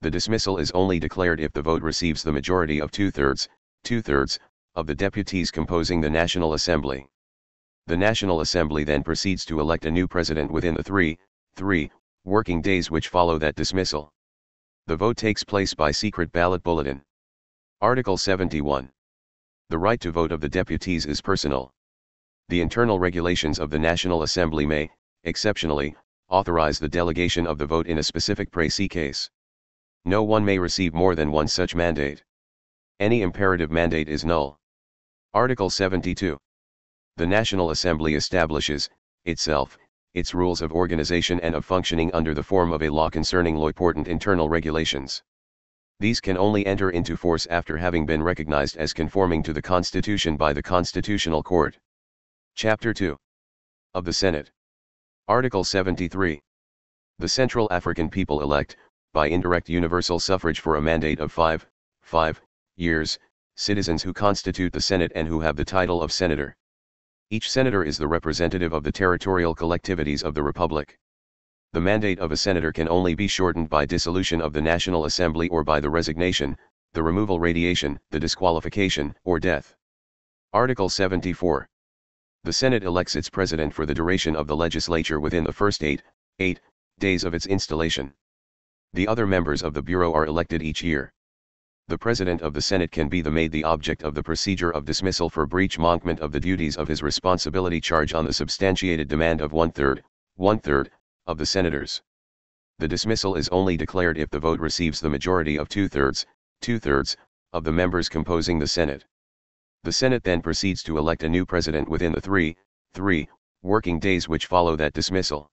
The dismissal is only declared if the vote receives the majority of two-thirds of the deputies composing the National Assembly. The National Assembly then proceeds to elect a new president within the three working days which follow that dismissal. The vote takes place by secret ballot bulletin. Article 71. The right to vote of the deputies is personal. The internal regulations of the National Assembly may, exceptionally, authorize the delegation of the vote in a specific précis case. No one may receive more than one such mandate. Any imperative mandate is null. Article 72. The National Assembly establishes, itself, its rules of organization and of functioning under the form of a law concerning important internal regulations. These can only enter into force after having been recognized as conforming to the Constitution by the Constitutional Court. Chapter 2. Of the Senate. Article 73. The Central African people elect, by indirect universal suffrage for a mandate of 5 years, citizens who constitute the Senate and who have the title of senator. Each senator is the representative of the territorial collectivities of the Republic. The mandate of a senator can only be shortened by dissolution of the National Assembly or by the resignation, the removal, radiation, the disqualification, or death. Article 74. The Senate elects its president for the duration of the legislature within the first 8 days of its installation. The other members of the Bureau are elected each year. The President of the Senate can be made the object of the procedure of dismissal for breach manquement of the duties of his responsibility charge on the substantiated demand of one-third of the senators. The dismissal is only declared if the vote receives the majority of two-thirds of the members composing the Senate. The Senate then proceeds to elect a new president within the three working days which follow that dismissal.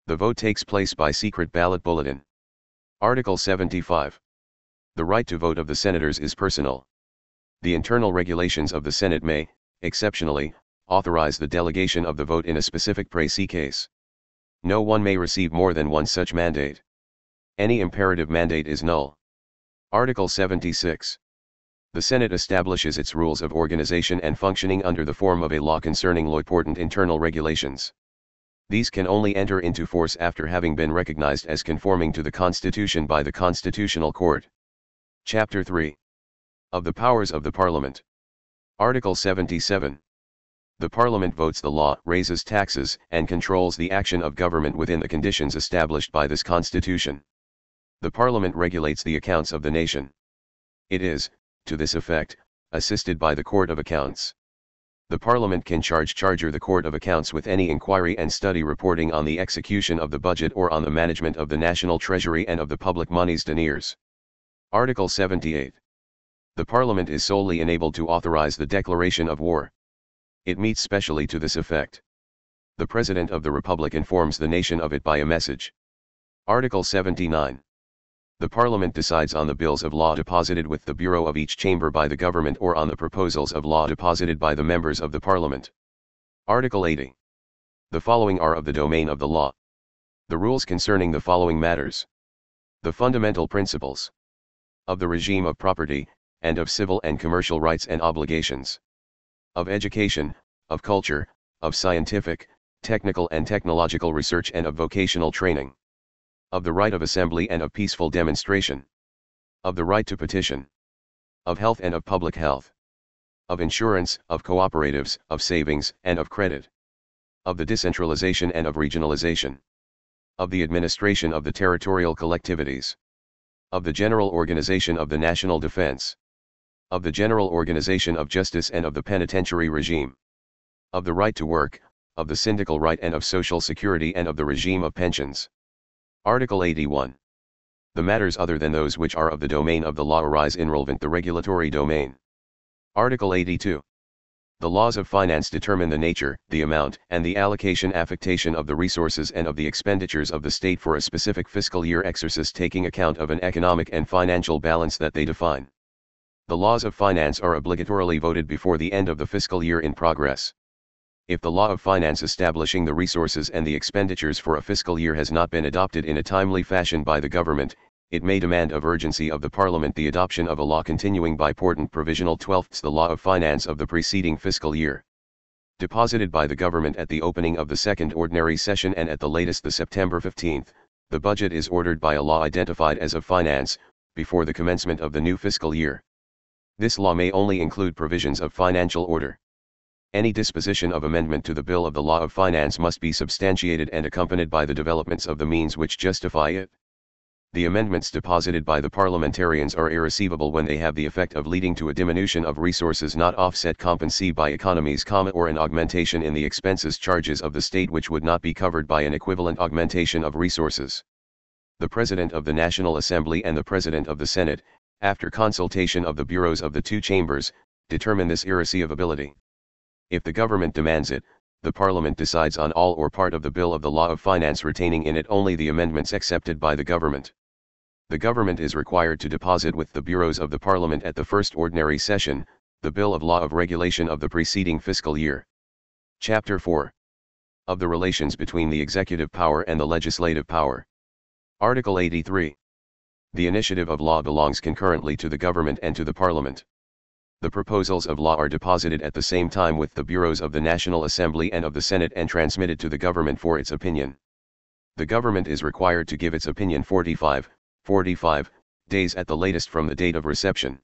The vote takes place by secret ballot bulletin. Article 75. The right to vote of the senators is personal. The internal regulations of the Senate may, exceptionally, authorize the delegation of the vote in a specific précis case. No one may receive more than one such mandate. Any imperative mandate is null. Article 76. The Senate establishes its rules of organization and functioning under the form of a law concerning important internal regulations. These can only enter into force after having been recognized as conforming to the Constitution by the Constitutional Court. Chapter 3. Of the powers of the Parliament. Article 77. The Parliament votes the law, raises taxes, and controls the action of government within the conditions established by this Constitution. The Parliament regulates the accounts of the nation. It is, to this effect, assisted by the Court of Accounts. The Parliament can charge the Court of Accounts with any inquiry and study reporting on the execution of the budget or on the management of the national treasury and of the public monies deniers. Article 78. The Parliament is solely enabled to authorize the declaration of war. It meets specially to this effect. The President of the Republic informs the nation of it by a message. Article 79. The Parliament decides on the bills of law deposited with the Bureau of each chamber by the government or on the proposals of law deposited by the members of the Parliament. Article 80. The following are of the domain of the law. The rules concerning the following matters. The fundamental principles of the regime of property, and of civil and commercial rights and obligations, of education, of culture, of scientific, technical and technological research and of vocational training, of the right of assembly and of peaceful demonstration, of the right to petition, of health and of public health, of insurance, of cooperatives, of savings and of credit, of the decentralization and of regionalization, of the administration of the territorial collectivities, of the general organization of the national defense, of the general organization of justice and of the penitentiary regime, of the right to work, of the syndical right and of social security and of the regime of pensions. Article 81. The matters other than those which are of the domain of the law arise in relevant the regulatory domain. Article 82. The laws of finance determine the nature, the amount, and the affectation of the resources and of the expenditures of the state for a specific fiscal year exercise taking account of an economic and financial balance that they define. The laws of finance are obligatorily voted before the end of the fiscal year in progress. If the law of finance establishing the resources and the expenditures for a fiscal year has not been adopted in a timely fashion by the government, it may demand of urgency of the Parliament the adoption of a law continuing by portent provisional 12ths the law of finance of the preceding fiscal year. Deposited by the government at the opening of the second ordinary session and at the latest the September 15th, the budget is ordered by a law identified as of finance, before the commencement of the new fiscal year. This law may only include provisions of financial order. Any disposition of amendment to the bill of the law of finance must be substantiated and accompanied by the developments of the means which justify it. The amendments deposited by the parliamentarians are irreceivable when they have the effect of leading to a diminution of resources not offset compensee by economies, or an augmentation in the expenses charges of the state which would not be covered by an equivalent augmentation of resources. The President of the National Assembly and the President of the Senate, after consultation of the bureaus of the two chambers, determine this irreceivability. If the government demands it, the Parliament decides on all or part of the bill of the law of finance retaining in it only the amendments accepted by the government. The government is required to deposit with the bureaus of the Parliament at the first ordinary session, the bill of law of regulation of the preceding fiscal year. Chapter 4. Of the relations between the executive power and the legislative power. Article 83. The initiative of law belongs concurrently to the government and to the Parliament. The proposals of law are deposited at the same time with the bureaus of the National Assembly and of the Senate and transmitted to the government for its opinion. The government is required to give its opinion 45 days at the latest from the date of reception.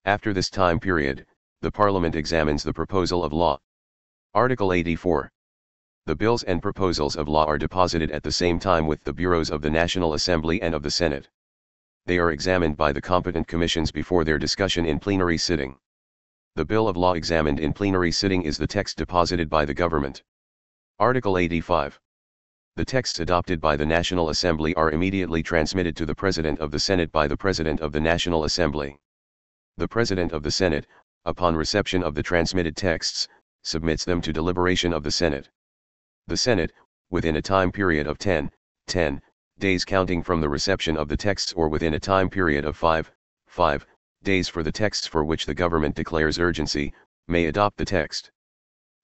After this time period, the Parliament examines the proposal of law. Article 84. The bills and proposals of law are deposited at the same time with the bureaus of the National Assembly and of the Senate. They are examined by the competent commissions before their discussion in plenary sitting. The bill of law examined in plenary sitting is the text deposited by the government. Article 85. The texts adopted by the National Assembly are immediately transmitted to the President of the Senate by the President of the National Assembly. The President of the Senate, upon reception of the transmitted texts, submits them to deliberation of the Senate. The Senate, within a time period of 10 days counting from the reception of the texts or within a time period of 5 days for the texts for which the government declares urgency, may adopt the text.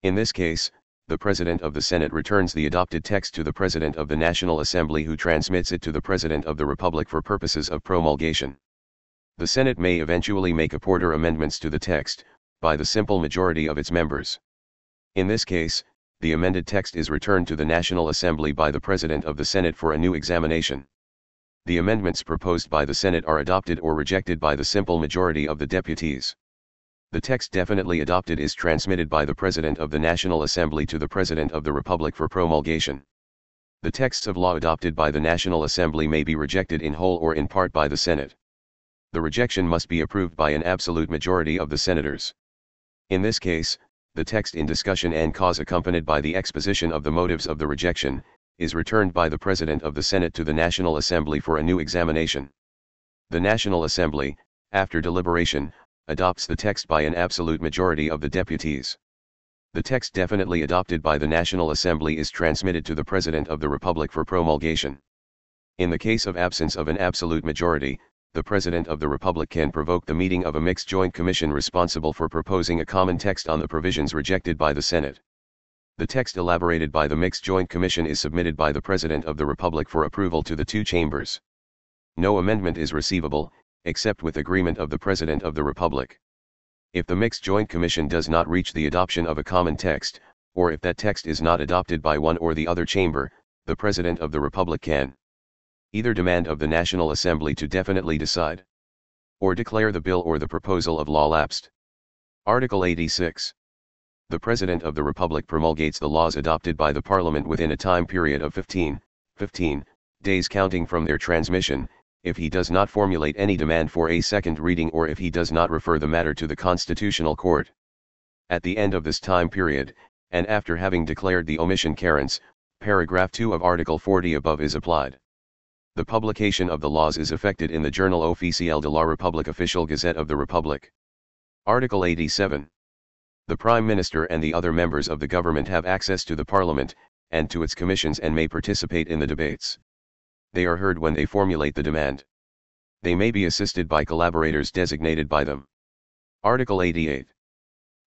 In this case, the President of the Senate returns the adopted text to the President of the National Assembly who transmits it to the President of the Republic for purposes of promulgation. The Senate may eventually make apport or amendments to the text, by the simple majority of its members. In this case, the amended text is returned to the National Assembly by the President of the Senate for a new examination. The amendments proposed by the Senate are adopted or rejected by the simple majority of the deputies. The text definitely adopted is transmitted by the President of the National Assembly to the President of the Republic for promulgation. The texts of law adopted by the National Assembly may be rejected in whole or in part by the Senate. The rejection must be approved by an absolute majority of the senators. In this case, The text in discussion and cause accompanied by the exposition of the motives of the rejection, is returned by the President of the Senate to the National Assembly for a new examination. The National Assembly, after deliberation, adopts the text by an absolute majority of the deputies. The text definitely adopted by the National Assembly is transmitted to the President of the Republic for promulgation. In the case of absence of an absolute majority, the President of the Republic can provoke the meeting of a mixed joint commission responsible for proposing a common text on the provisions rejected by the Senate. The text elaborated by the mixed joint commission is submitted by the President of the Republic for approval to the two chambers. No amendment is receivable, except with agreement of the President of the Republic. If the mixed joint commission does not reach the adoption of a common text, or if that text is not adopted by one or the other chamber, the President of the Republic can either demand of the National Assembly to definitely decide, or declare the bill or the proposal of law lapsed. Article 86. The President of the Republic promulgates the laws adopted by the Parliament within a time period of 15 days counting from their transmission, if he does not formulate any demand for a second reading or if he does not refer the matter to the Constitutional Court. At the end of this time period, and after having declared the omission carens, paragraph 2 of Article 40 above is applied. The publication of the laws is effected in the Journal Officiel de la République Official Gazette of the Republic. Article 87. The Prime Minister and the other members of the government have access to the Parliament, and to its commissions and may participate in the debates. They are heard when they formulate the demand. They may be assisted by collaborators designated by them. Article 88.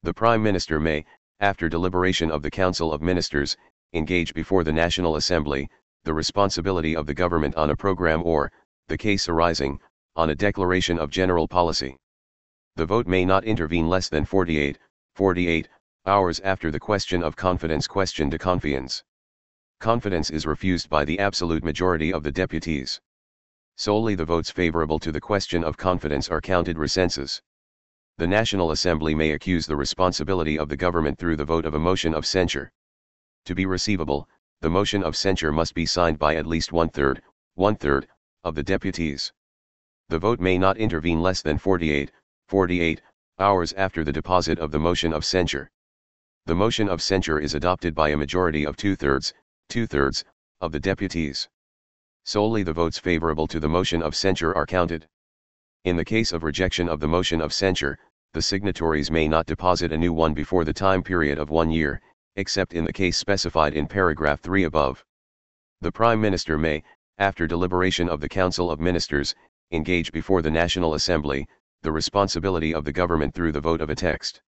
The Prime Minister may, after deliberation of the Council of Ministers, engage before the National Assembly, the responsibility of the government on a program or, the case arising, on a declaration of general policy. The vote may not intervene less than 48 hours after the question of confidence de confiance. Confidence is refused by the absolute majority of the deputies. Solely the votes favorable to the question of confidence are counted recenses. The National Assembly may accuse the responsibility of the government through the vote of a motion of censure. To be receivable, the motion of censure must be signed by at least one-third of the deputies. The vote may not intervene less than 48 hours after the deposit of the motion of censure. The motion of censure is adopted by a majority of two-thirds of the deputies. Solely the votes favorable to the motion of censure are counted. In the case of rejection of the motion of censure, the signatories may not deposit a new one before the time period of 1 year, except in the case specified in paragraph 3 above. The Prime Minister may, after deliberation of the Council of Ministers, engage before the National Assembly, the responsibility of the government through the vote of a text.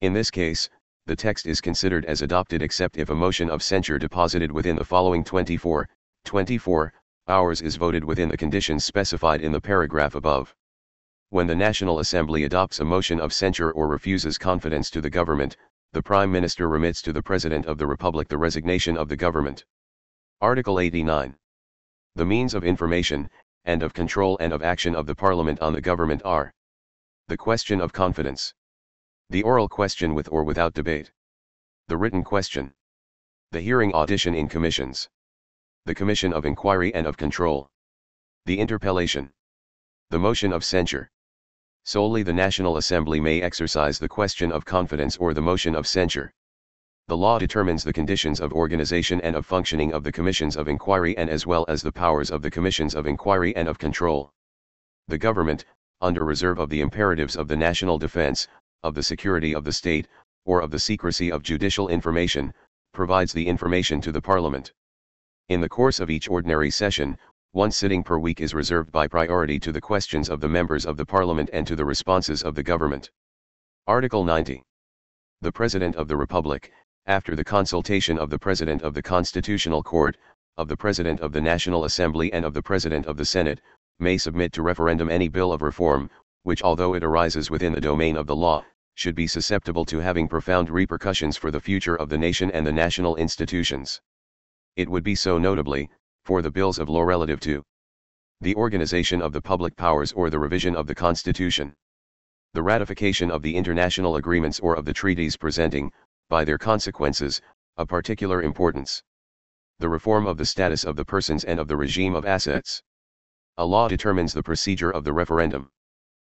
In this case, the text is considered as adopted except if a motion of censure deposited within the following 24 hours is voted within the conditions specified in the paragraph above. When the National Assembly adopts a motion of censure or refuses confidence to the government, the Prime Minister remits to the President of the Republic the resignation of the government. Article 89. The means of information, and of control and of action of the Parliament on the government are: the question of confidence, the oral question with or without debate, the written question, the hearing audition in commissions, the commission of inquiry and of control, the interpellation, the motion of censure. Solely the National Assembly may exercise the question of confidence or the motion of censure. The law determines the conditions of organization and of functioning of the commissions of inquiry and as well as the powers of the commissions of inquiry and of control. The government, under reserve of the imperatives of the national defense, of the security of the state, or of the secrecy of judicial information, provides the information to the Parliament. In the course of each ordinary session, 1 sitting per week is reserved by priority to the questions of the members of the Parliament and to the responses of the government. Article 90. The President of the Republic, after the consultation of the President of the Constitutional Court, of the President of the National Assembly and of the President of the Senate, may submit to referendum any bill of reform, which although it arises within the domain of the law, should be susceptible to having profound repercussions for the future of the nation and the national institutions. It would be so notably, for the bills of law relative to the organization of the public powers or the revision of the Constitution, the ratification of the international agreements or of the treaties presenting, by their consequences, a particular importance, the reform of the status of the persons and of the regime of assets. A law determines the procedure of the referendum.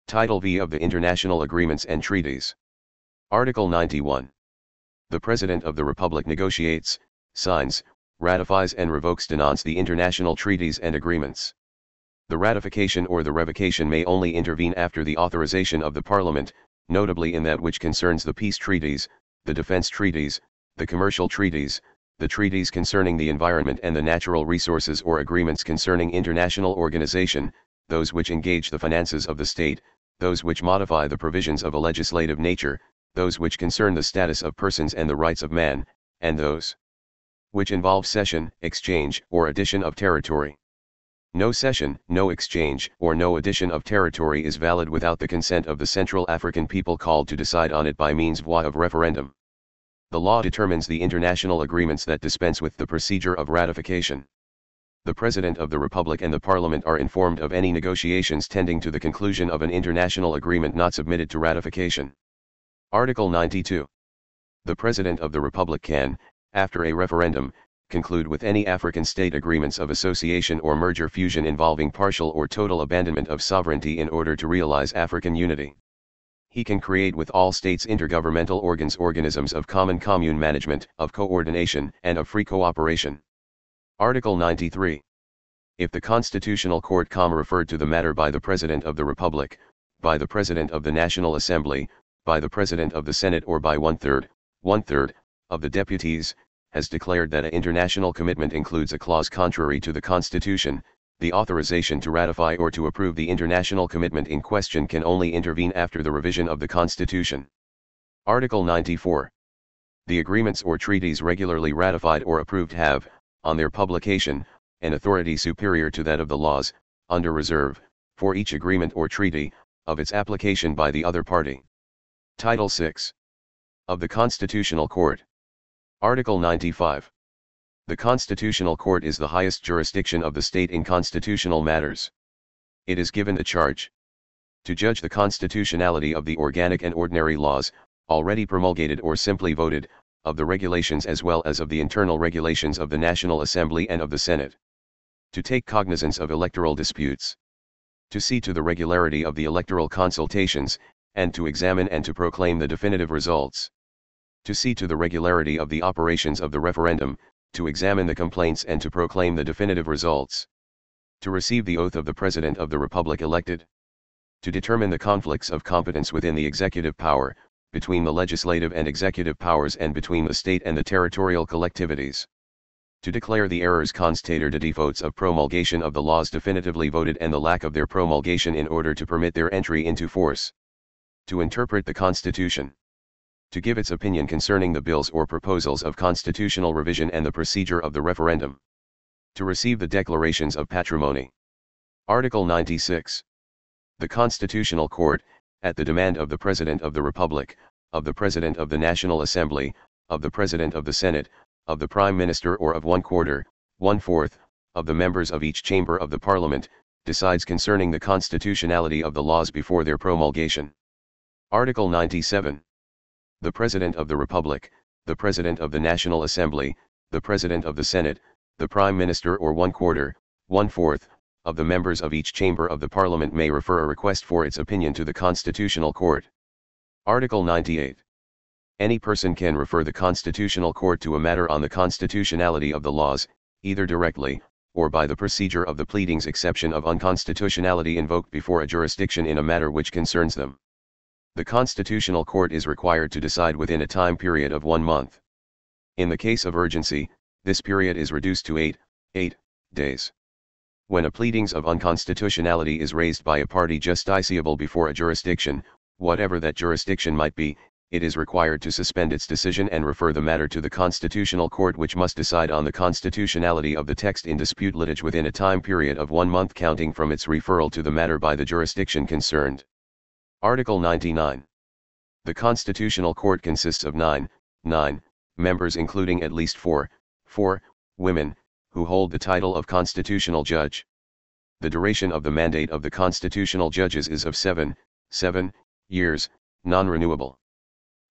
Title V of the international agreements and treaties. Article 91. The President of the Republic negotiates, signs, ratifies and revokes the international treaties and agreements. The ratification or the revocation may only intervene after the authorization of the Parliament, notably in that which concerns the peace treaties, the defense treaties, the commercial treaties, the treaties concerning the environment and the natural resources or agreements concerning international organization, those which engage the finances of the state, those which modify the provisions of a legislative nature, those which concern the status of persons and the rights of man, and those which involve cession, exchange, or addition of territory. No cession, no exchange, or no addition of territory is valid without the consent of the Central African people called to decide on it by means of referendum. The law determines the international agreements that dispense with the procedure of ratification. The President of the Republic and the Parliament are informed of any negotiations tending to the conclusion of an international agreement not submitted to ratification. Article 92. The President of the Republic can, after a referendum, conclude with any African state agreements of association or merger fusion involving partial or total abandonment of sovereignty in order to realize African unity. He can create with all states intergovernmental organisms of common commune management, of coordination, and of free cooperation. Article 93. If the Constitutional Court, referred to the matter by the President of the Republic, by the President of the National Assembly, by the President of the Senate or by one-third of the deputies, has declared that an international commitment includes a clause contrary to the Constitution, the authorization to ratify or to approve the international commitment in question can only intervene after the revision of the Constitution. Article 94. The agreements or treaties regularly ratified or approved have, on their publication, an authority superior to that of the laws, under reserve, for each agreement or treaty, of its application by the other party. Title 6. Of the Constitutional Court. Article 95. The Constitutional Court is the highest jurisdiction of the state in constitutional matters. It is given the charge to judge the constitutionality of the organic and ordinary laws, already promulgated or simply voted, of the regulations as well as of the internal regulations of the National Assembly and of the Senate. To take cognizance of electoral disputes. To see to the regularity of the electoral consultations, and to examine and to proclaim the definitive results. To see to the regularity of the operations of the referendum, to examine the complaints and to proclaim the definitive results. To receive the oath of the President of the Republic elected. To determine the conflicts of competence within the executive power, between the legislative and executive powers and between the state and the territorial collectivities. To declare the errors constater de defauts of promulgation of the laws definitively voted and the lack of their promulgation in order to permit their entry into force. To interpret the Constitution. To give its opinion concerning the bills or proposals of constitutional revision and the procedure of the referendum. To receive the declarations of patrimony. Article 96. The Constitutional Court, at the demand of the President of the Republic, of the President of the National Assembly, of the President of the Senate, of the Prime Minister or of 1/4 of the members of each chamber of the Parliament, decides concerning the constitutionality of the laws before their promulgation. Article 97. The President of the Republic, the President of the National Assembly, the President of the Senate, the Prime Minister or 1/4 of the members of each chamber of the Parliament may refer a request for its opinion to the Constitutional Court. Article 98. Any person can refer the Constitutional Court to a matter on the constitutionality of the laws, either directly, or by the procedure of the pleadings exception of unconstitutionality invoked before a jurisdiction in a matter which concerns them. The Constitutional Court is required to decide within a time period of 1 month. In the case of urgency, this period is reduced to 8 days. When a pleadings of unconstitutionality is raised by a party justiciable before a jurisdiction, whatever that jurisdiction might be, it is required to suspend its decision and refer the matter to the Constitutional Court, which must decide on the constitutionality of the text in dispute litige within a time period of 1 month counting from its referral to the matter by the jurisdiction concerned. Article 99. The Constitutional Court consists of 9 members including at least 4 women, who hold the title of constitutional judge. The duration of the mandate of the constitutional judges is of 7 years, non-renewable.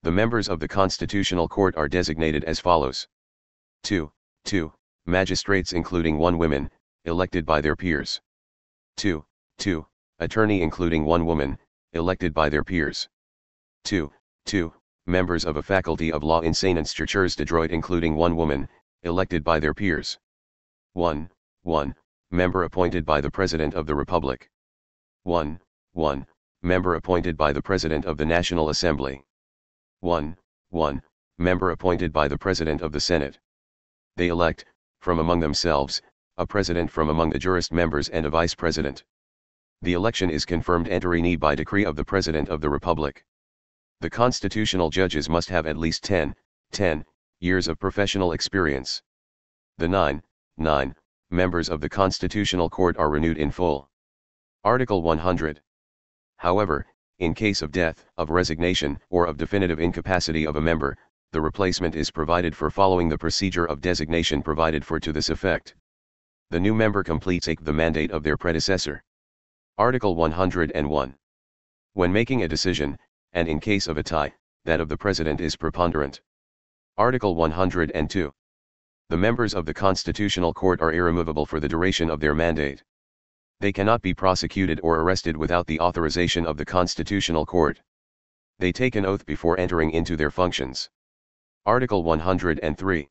The members of the Constitutional Court are designated as follows. 2 magistrates including 1 woman, elected by their peers. 2 attorney including 1 woman, elected by their peers. 2 members of a faculty of law in Seinenstechers de Droit including one woman, elected by their peers. 1. Member appointed by the President of the Republic. 1. Member appointed by the President of the National Assembly. 1. Member appointed by the President of the Senate. They elect, from among themselves, a President from among the jurist members and a Vice President. The election is confirmed inter alia by decree of the President of the Republic. The constitutional judges must have at least 10 years of professional experience. The 9 members of the Constitutional Court are renewed in full. Article 100. However, in case of death, of resignation, or of definitive incapacity of a member, the replacement is provided for following the procedure of designation provided for to this effect. The new member completes the mandate of their predecessor. Article 101. When making a decision, and in case of a tie, that of the President is preponderant. Article 102. The members of the Constitutional Court are irremovable for the duration of their mandate. They cannot be prosecuted or arrested without the authorization of the Constitutional Court. They take an oath before entering into their functions. Article 103.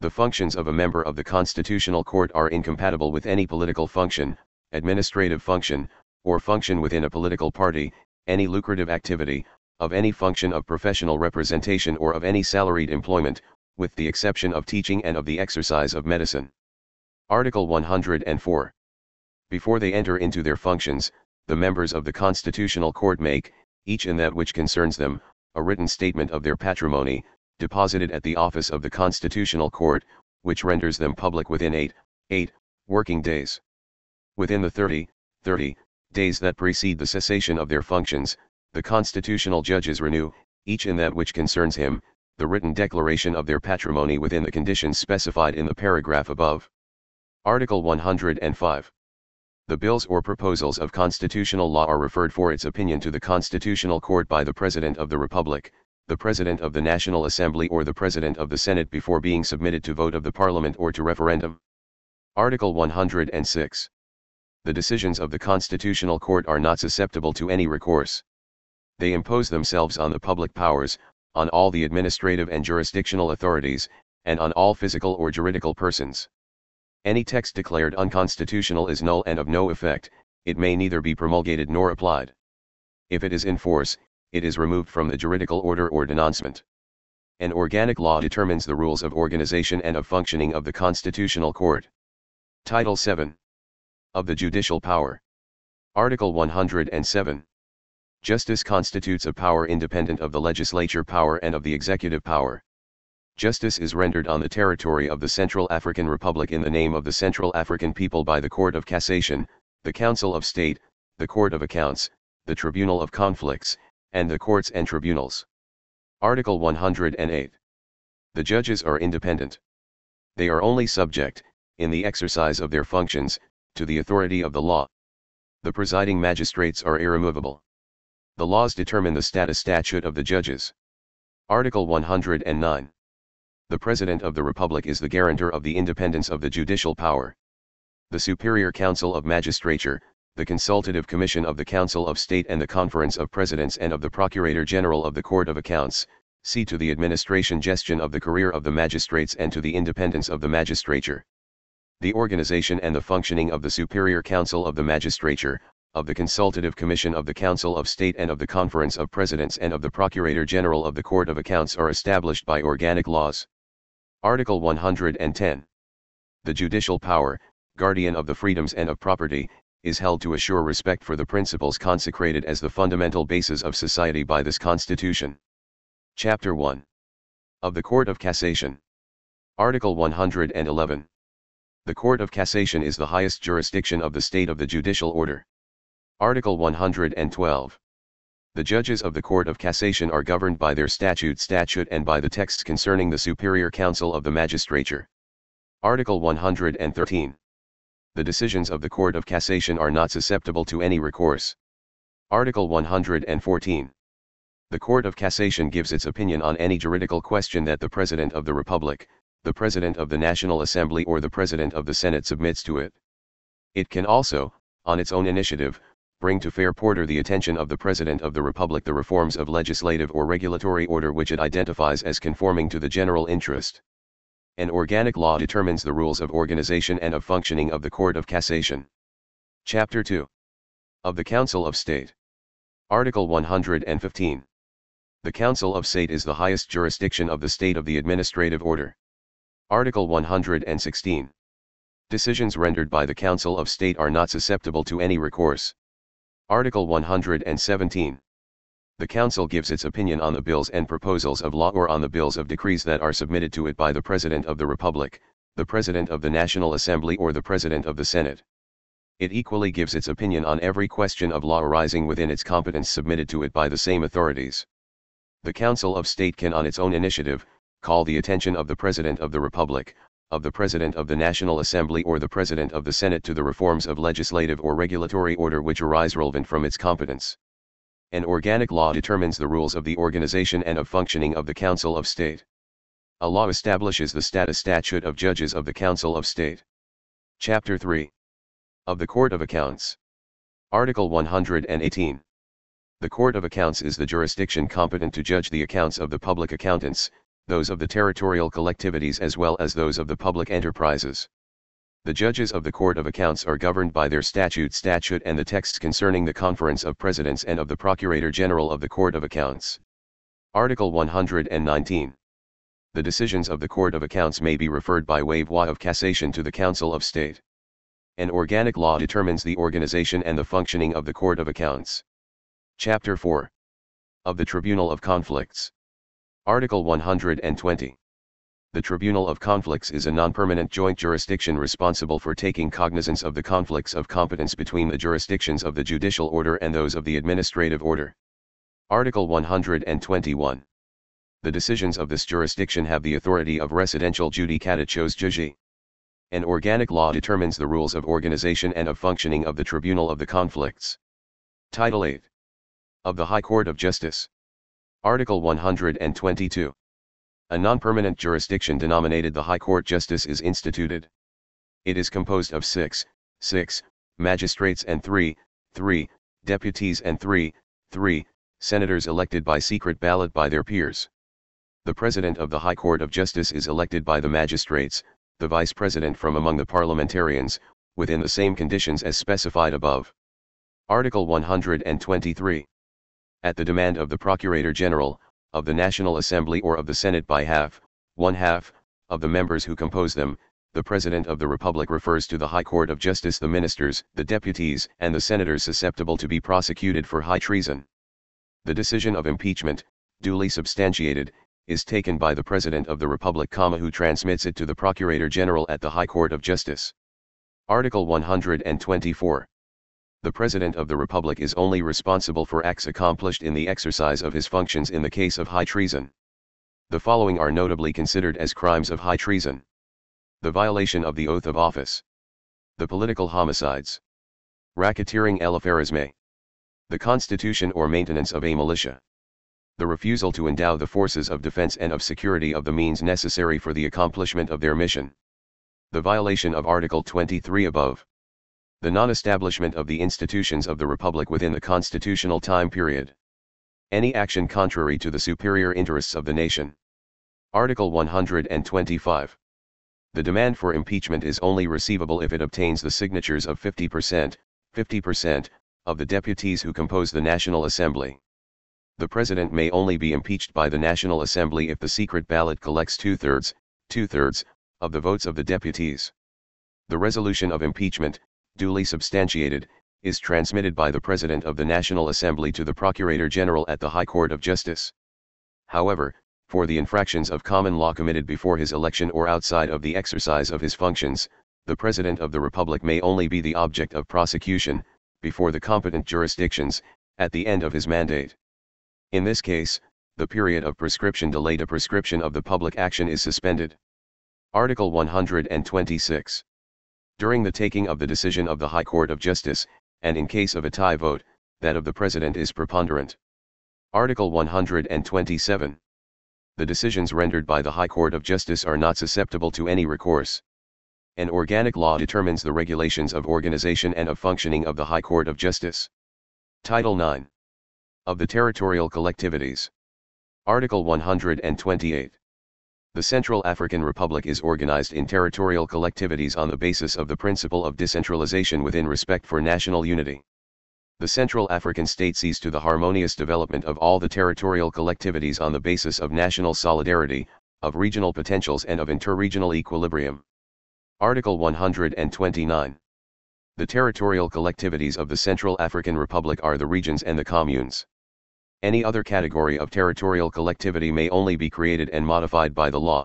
The functions of a member of the Constitutional Court are incompatible with any political function, administrative function, or function within a political party, any lucrative activity, of any function of professional representation or of any salaried employment, with the exception of teaching and of the exercise of medicine. Article 104. Before they enter into their functions, the members of the Constitutional Court make, each in that which concerns them, a written statement of their patrimony, deposited at the office of the Constitutional Court, which renders them public within 8 working days. Within the 30 days that precede the cessation of their functions, the constitutional judges renew, each in that which concerns him, the written declaration of their patrimony within the conditions specified in the paragraph above. Article 105. The bills or proposals of constitutional law are referred for its opinion to the Constitutional Court by the President of the Republic, the President of the National Assembly or the President of the Senate before being submitted to vote of the Parliament or to referendum. Article 106. The decisions of the Constitutional Court are not susceptible to any recourse. They impose themselves on the public powers, on all the administrative and jurisdictional authorities, and on all physical or juridical persons. Any text declared unconstitutional is null and of no effect, it may neither be promulgated nor applied. If it is in force, it is removed from the juridical order or denouncement. An organic law determines the rules of organization and of functioning of the Constitutional Court. Title 7. Of the Judicial Power. Article 107. Justice constitutes a power independent of the legislature power and of the executive power. Justice is rendered on the territory of the Central African Republic in the name of the Central African people by the Court of Cassation, the Council of State, the Court of Accounts, the Tribunal of Conflicts, and the Courts and Tribunals. Article 108. The judges are independent. They are only subject, in the exercise of their functions, to the authority of the law. The presiding magistrates are irremovable. The laws determine the status statute of the judges. Article 109. The President of the Republic is the guarantor of the independence of the judicial power. The Superior Council of Magistrature, the Consultative Commission of the Council of State and the Conference of Presidents and of the Procurator General of the Court of Accounts, see to the administration gestion of the career of the magistrates and to the independence of the magistrature. The organization and the functioning of the Superior Council of the Magistrature, of the Consultative Commission of the Council of State and of the Conference of Presidents and of the Procurator General of the Court of Accounts are established by organic laws. Article 110. The judicial power, guardian of the freedoms and of property, is held to assure respect for the principles consecrated as the fundamental basis of society by this Constitution. Chapter 1. Of the Court of Cassation. Article 111. The Court of Cassation is the highest jurisdiction of the state of the judicial order. Article 112. The judges of the Court of Cassation are governed by their statute and by the texts concerning the Superior Council of the Magistrature. Article 113. The decisions of the Court of Cassation are not susceptible to any recourse. Article 114. The Court of Cassation gives its opinion on any juridical question that the President of the Republic, the President of the National Assembly or the President of the Senate submits to it. It can also, on its own initiative, bring to fair porter the attention of the President of the Republic the reforms of legislative or regulatory order which it identifies as conforming to the general interest. An organic law determines the rules of organization and of functioning of the Court of Cassation. Chapter 2. Of the Council of State. Article 115. The Council of State is the highest jurisdiction of the state of the administrative order. Article 116. Decisions rendered by the Council of State are not susceptible to any recourse. Article 117. The Council gives its opinion on the bills and proposals of law or on the bills of decrees that are submitted to it by the President of the Republic, the President of the National Assembly or the President of the Senate. It equally gives its opinion on every question of law arising within its competence submitted to it by the same authorities. The Council of State can on its own initiative, call the attention of the President of the Republic, of the President of the National Assembly or the President of the Senate to the reforms of legislative or regulatory order which arise relevant from its competence. An organic law determines the rules of the organization and of functioning of the Council of State. A law establishes the statute of judges of the Council of State. Chapter 3. Of the Court of Accounts. Article 118. The Court of Accounts is the jurisdiction competent to judge the accounts of the public accountants, those of the territorial collectivities as well as those of the public enterprises. The judges of the Court of Accounts are governed by their statute and the texts concerning the conference of presidents and of the Procurator General of the Court of Accounts. Article 119. The decisions of the Court of Accounts may be referred by way of cassation to the Council of State. An organic law determines the organization and the functioning of the Court of Accounts. Chapter 4. Of the Tribunal of Conflicts. Article 120. The Tribunal of Conflicts is a non-permanent joint jurisdiction responsible for taking cognizance of the conflicts of competence between the jurisdictions of the judicial order and those of the administrative order. Article 121. The decisions of this jurisdiction have the authority of residential judicatachos jugi. An organic law determines the rules of organization and of functioning of the Tribunal of the Conflicts. Title 8. Of the High Court of Justice. Article 122. A non-permanent jurisdiction denominated the High Court Justice is instituted. It is composed of 6 magistrates and 3 deputies and 3 senators elected by secret ballot by their peers. The President of the High Court of Justice is elected by the magistrates, the Vice President from among the parliamentarians, within the same conditions as specified above. Article 123. At the demand of the Procurator General, of the National Assembly or of the Senate by one half, of the members who compose them, the President of the Republic refers to the High Court of Justice the ministers, the deputies, and the senators susceptible to be prosecuted for high treason. The decision of impeachment, duly substantiated, is taken by the President of the Republic, who transmits it to the Procurator General at the High Court of Justice. Article 124. The President of the Republic is only responsible for acts accomplished in the exercise of his functions in the case of high treason. The following are notably considered as crimes of high treason: the violation of the oath of office, the political homicides, racketeering l'affairisme, the constitution or maintenance of a militia, the refusal to endow the forces of defense and of security of the means necessary for the accomplishment of their mission, the violation of Article 23 above, the non-establishment of the institutions of the Republic within the constitutional time period, any action contrary to the superior interests of the nation. Article 125. The demand for impeachment is only receivable if it obtains the signatures of 50% of the deputies who compose the National Assembly. The President may only be impeached by the National Assembly if the secret ballot collects two-thirds of the votes of the deputies. The resolution of impeachment, duly substantiated, is transmitted by the President of the National Assembly to the Procurator General at the High Court of Justice. However, for the infractions of common law committed before his election or outside of the exercise of his functions, the President of the Republic may only be the object of prosecution, before the competent jurisdictions, at the end of his mandate. In this case, the period of prescription delayed, a prescription of the public action is suspended. Article 126. During the taking of the decision of the High Court of Justice, and in case of a tie vote, that of the President is preponderant. Article 127. The decisions rendered by the High Court of Justice are not susceptible to any recourse. An organic law determines the regulations of organization and of functioning of the High Court of Justice. Title 9. Of the Territorial Collectivities. Article 128. The Central African Republic is organized in territorial collectivities on the basis of the principle of decentralization within respect for national unity. The Central African State sees to the harmonious development of all the territorial collectivities on the basis of national solidarity, of regional potentials and of interregional equilibrium. Article 129. The territorial collectivities of the Central African Republic are the regions and the communes. Any other category of territorial collectivity may only be created and modified by the law.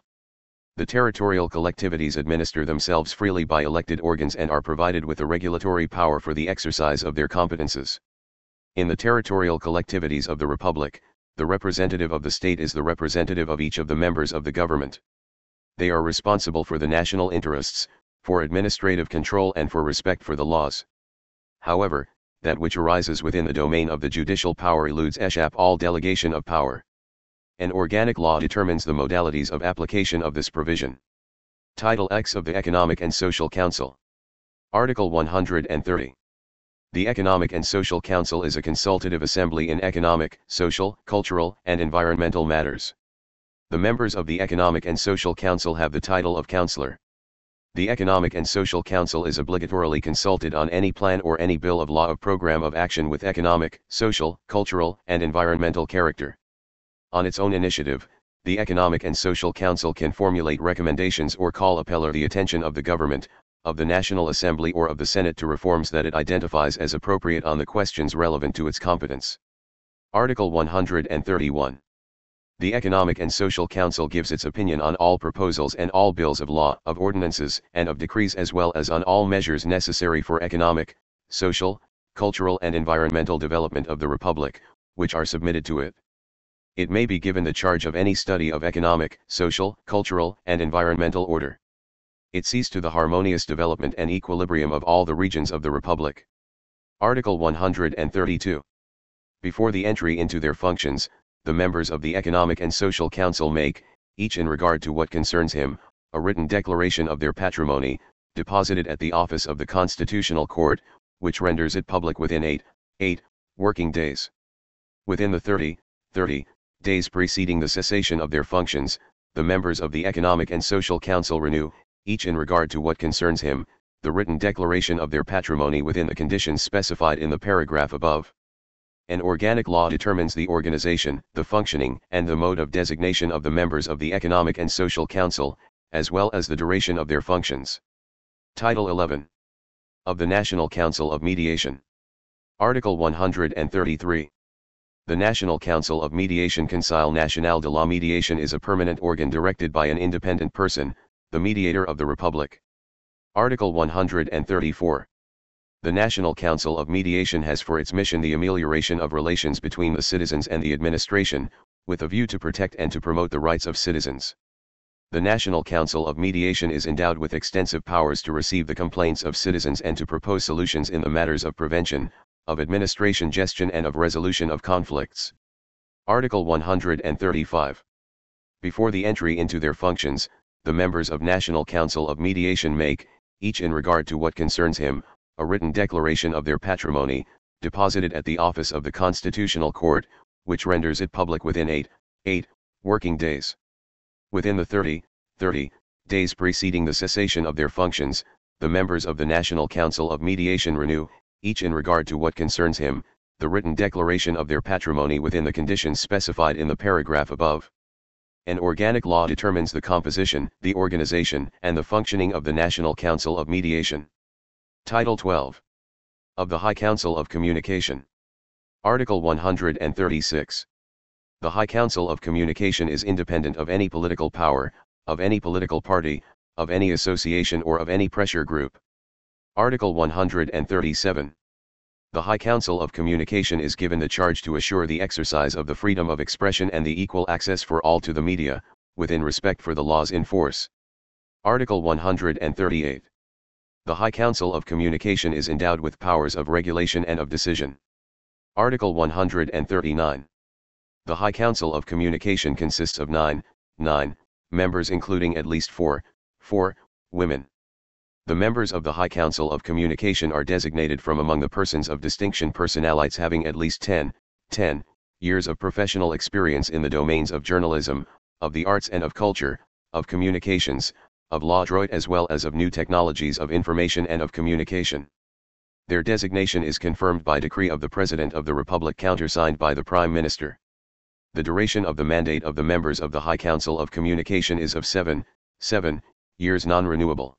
The territorial collectivities administer themselves freely by elected organs and are provided with the regulatory power for the exercise of their competences. In the territorial collectivities of the Republic, the representative of the state is the representative of each of the members of the government. They are responsible for the national interests, for administrative control and for respect for the laws. However, that which arises within the domain of the judicial power eludes all delegation of power. An organic law determines the modalities of application of this provision. Title X of the Economic and Social Council. Article 130. The Economic and Social Council is a consultative assembly in economic, social, cultural, and environmental matters. The members of the Economic and Social Council have the title of councillor. The Economic and Social Council is obligatorily consulted on any plan or any bill of law or program of action with economic, social, cultural, and environmental character. On its own initiative, the Economic and Social Council can formulate recommendations or call upon the attention of the government, of the National Assembly or of the Senate to reforms that it identifies as appropriate on the questions relevant to its competence. Article 131. The Economic and Social Council gives its opinion on all proposals and all bills of law, of ordinances, and of decrees as well as on all measures necessary for economic, social, cultural and environmental development of the Republic, which are submitted to it. It may be given the charge of any study of economic, social, cultural, and environmental order. It sees to the harmonious development and equilibrium of all the regions of the Republic. Article 132. Before the entry into their functions, the members of the Economic and Social Council make, each in regard to what concerns him, a written declaration of their patrimony, deposited at the office of the Constitutional Court, which renders it public within 8 working days. Within the 30 days preceding the cessation of their functions, the members of the Economic and Social Council renew, each in regard to what concerns him, the written declaration of their patrimony within the conditions specified in the paragraph above. An organic law determines the organization, the functioning, and the mode of designation of the members of the Economic and Social Council, as well as the duration of their functions. Title 11. Of the National Council of Mediation. Article 133. The National Council of Mediation Conseil National de la Mediation is a permanent organ directed by an independent person, the mediator of the Republic. Article 134. The National Council of Mediation has for its mission the amelioration of relations between the citizens and the administration, with a view to protect and to promote the rights of citizens. The National Council of Mediation is endowed with extensive powers to receive the complaints of citizens and to propose solutions in the matters of prevention, of administration gestion and of resolution of conflicts. Article 135. Before the entry into their functions, the members of National Council of Mediation make, each in regard to what concerns him, a written declaration of their patrimony, deposited at the office of the Constitutional Court, which renders it public within 8 working days. Within the 30 days preceding the cessation of their functions, the members of the National Council of Mediation renew, each in regard to what concerns him, the written declaration of their patrimony within the conditions specified in the paragraph above. An organic law determines the composition, the organization, and the functioning of the National Council of Mediation. Title 12. Of the High Council of Communication. Article 136. The High Council of Communication is independent of any political power, of any political party, of any association or of any pressure group. Article 137. The High Council of Communication is given the charge to assure the exercise of the freedom of expression and the equal access for all to the media, within respect for the laws in force. Article 138. The High Council of Communication is endowed with powers of regulation and of decision. Article 139. The High Council of Communication consists of 9 members including at least 4 women. The members of the High Council of Communication are designated from among the persons of distinction, personalities having at least 10 years of professional experience in the domains of journalism, of the arts and of culture, of communications, of law droit as well as of new technologies of information and of communication. Their designation is confirmed by decree of the President of the Republic countersigned by the Prime Minister. The duration of the mandate of the members of the High Council of Communication is of 7 years non-renewable.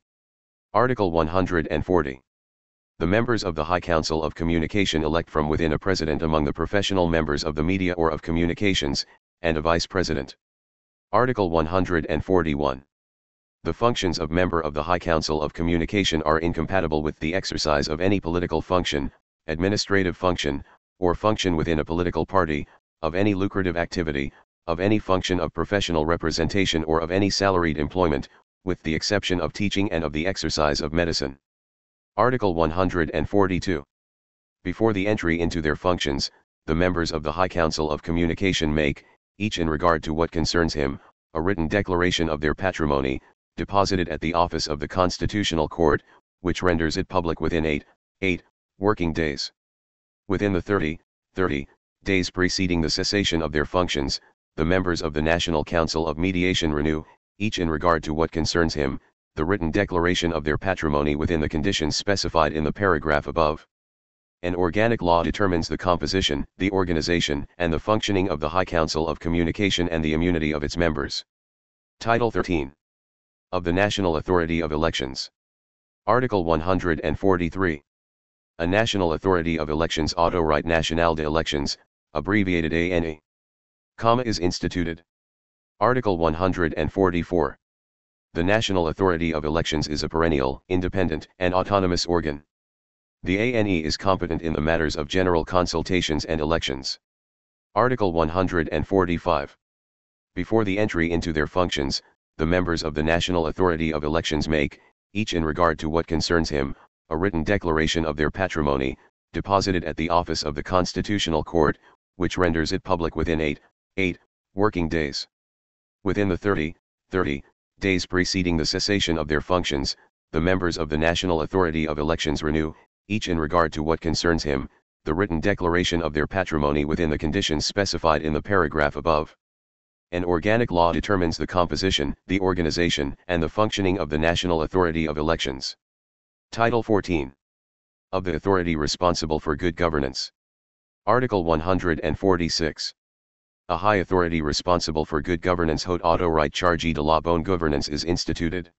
Article 140. The members of the High Council of Communication elect from within a president among the professional members of the media or of communications, and a vice president. Article 141. The functions of member of the High Council of Communication are incompatible with the exercise of any political function, administrative function, or function within a political party, of any lucrative activity, of any function of professional representation or of any salaried employment, with the exception of teaching and of the exercise of medicine. Article 142. Before the entry into their functions, the members of the High Council of Communication make, each in regard to what concerns him, a written declaration of their patrimony, deposited at the office of the Constitutional Court, which renders it public within 8 working days. Within the 30 days preceding the cessation of their functions, the members of the National Council of Mediation renew, each in regard to what concerns him, the written declaration of their patrimony within the conditions specified in the paragraph above. An organic law determines the composition, the organization, and the functioning of the High Council of Communication and the immunity of its members. Title 13. Of the National Authority of Elections. Article 143. A National Authority of Elections Auto Right National de Elections, abbreviated ANE, is instituted. Article 144. The National Authority of Elections is a perennial, independent, and autonomous organ. The ANE is competent in the matters of general consultations and elections. Article 145. Before the entry into their functions, the members of the National Authority of Elections make, each in regard to what concerns him, a written declaration of their patrimony, deposited at the office of the Constitutional Court, which renders it public within 8 working days. Within the 30 days preceding the cessation of their functions, the members of the National Authority of Elections renew, each in regard to what concerns him, the written declaration of their patrimony within the conditions specified in the paragraph above. An organic law determines the composition, the organization, and the functioning of the National Authority of Elections. Title 14. Of the authority responsible for good governance. Article 146. A high authority responsible for good governance haute autorité chargée de la bonne gouvernance is instituted.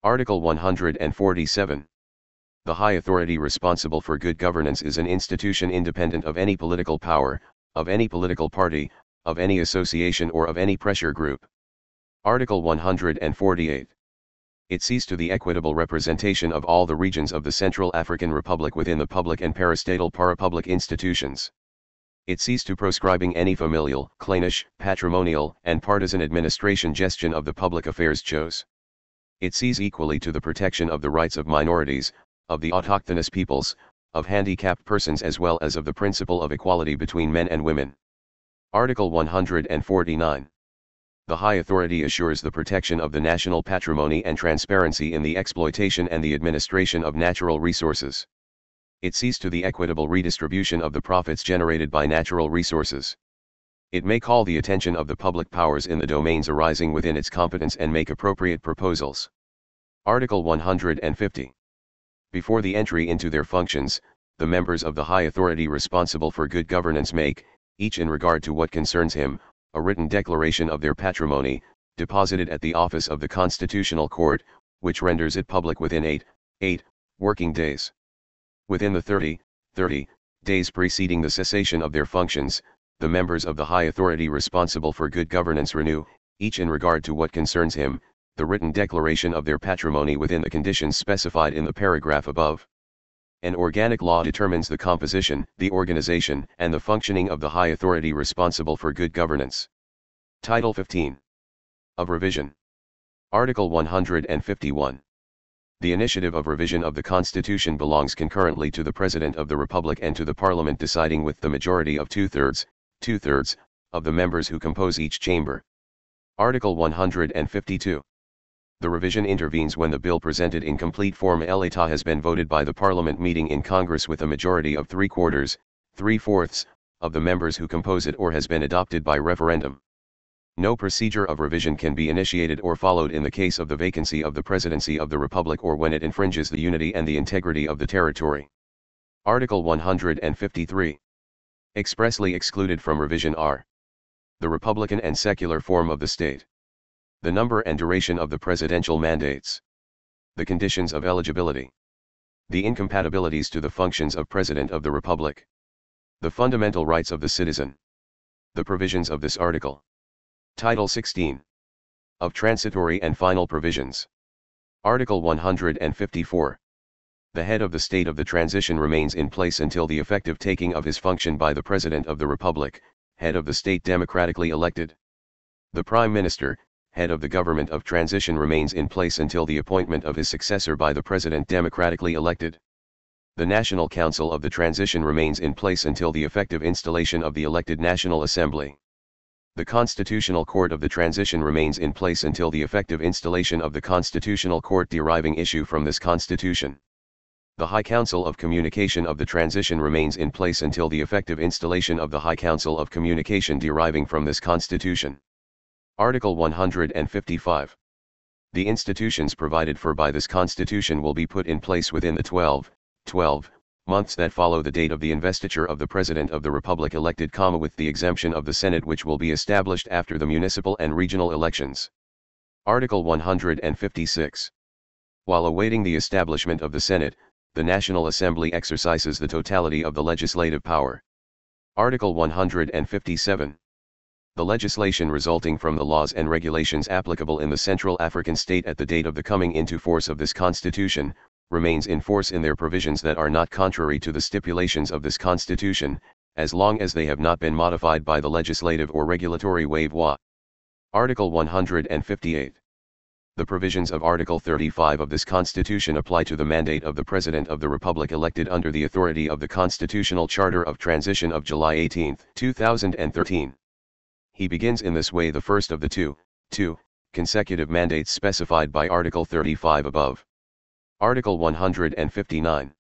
Article 147. The high authority responsible for good governance is an institution independent of any political power, of any political party, of any association or of any pressure group. Article 148. It sees to the equitable representation of all the regions of the Central African Republic within the public and parastatal parapublic institutions. It sees to proscribing any familial, clannish, patrimonial, and partisan administration gestion of the public affairs chose. It sees equally to the protection of the rights of minorities, of the autochthonous peoples, of handicapped persons as well as of the principle of equality between men and women. Article 149. The high authority assures the protection of the national patrimony and transparency in the exploitation and the administration of natural resources. It sees to the equitable redistribution of the profits generated by natural resources. It may call the attention of the public powers in the domains arising within its competence and make appropriate proposals. Article 150. Before the entry into their functions, the members of the high authority responsible for good governance make, each in regard to what concerns him, a written declaration of their patrimony, deposited at the office of the Constitutional Court, which renders it public within 8 working days. Within the 30 days preceding the cessation of their functions, the members of the high authority responsible for good governance renew, each in regard to what concerns him, the written declaration of their patrimony within the conditions specified in the paragraph above. An organic law determines the composition, the organization, and the functioning of the high authority responsible for good governance. Title 15. Of revision. Article 151. The initiative of revision of the Constitution belongs concurrently to the President of the Republic and to the Parliament deciding with the majority of two-thirds, of the members who compose each chamber. Article 152. The revision intervenes when the bill presented in complete form l'état has been voted by the Parliament meeting in Congress with a majority of 3/4, 3/4 of the members who compose it or has been adopted by referendum. No procedure of revision can be initiated or followed in the case of the vacancy of the presidency of the Republic or when it infringes the unity and the integrity of the territory. Article 153. Expressly excluded from revision are the republican and secular form of the state, the number and duration of the presidential mandates, the conditions of eligibility, the incompatibilities to the functions of President of the Republic, the fundamental rights of the citizen. The provisions of this article. Title 16. Of transitory and final provisions. Article 154. The head of the state of the transition remains in place until the effective taking of his function by the President of the Republic, head of the state democratically elected. The Prime Minister, head of the government of transition remains in place until the appointment of his successor by the President democratically elected. The National Council of the Transition remains in place until the effective installation of the elected National Assembly. The Constitutional Court of the Transition remains in place until the effective installation of the Constitutional Court deriving issue from this Constitution. The High Council of Communication of the Transition remains in place until the effective installation of the High Council of Communication deriving from this Constitution. Article 155. The institutions provided for by this Constitution will be put in place within the 12 months that follow the date of the investiture of the President of the Republic elected, with the exemption of the Senate, which will be established after the municipal and regional elections. Article 156. While awaiting the establishment of the Senate, the National Assembly exercises the totality of the legislative power. Article 157. The legislation resulting from the laws and regulations applicable in the Central African State at the date of the coming into force of this Constitution, remains in force in their provisions that are not contrary to the stipulations of this Constitution, as long as they have not been modified by the legislative or regulatory voie. Article 158. The provisions of Article 35 of this Constitution apply to the mandate of the President of the Republic elected under the authority of the Constitutional Charter of Transition of July 18, 2013. He begins in this way the first of the two consecutive mandates specified by Article 35 above. Article 159.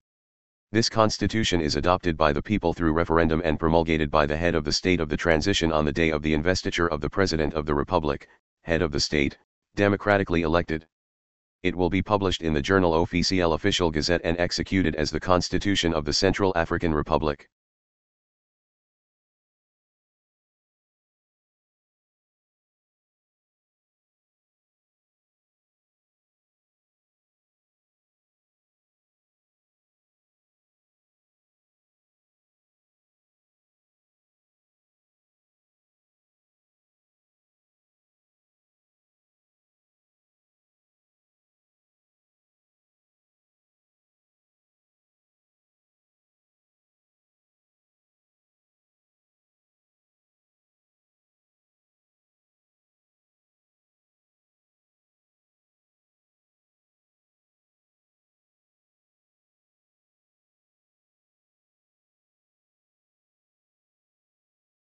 This Constitution is adopted by the people through referendum and promulgated by the head of the state of the transition on the day of the investiture of the President of the Republic, head of the state, democratically elected. It will be published in the Journal Officiel Official Gazette and executed as the Constitution of the Central African Republic.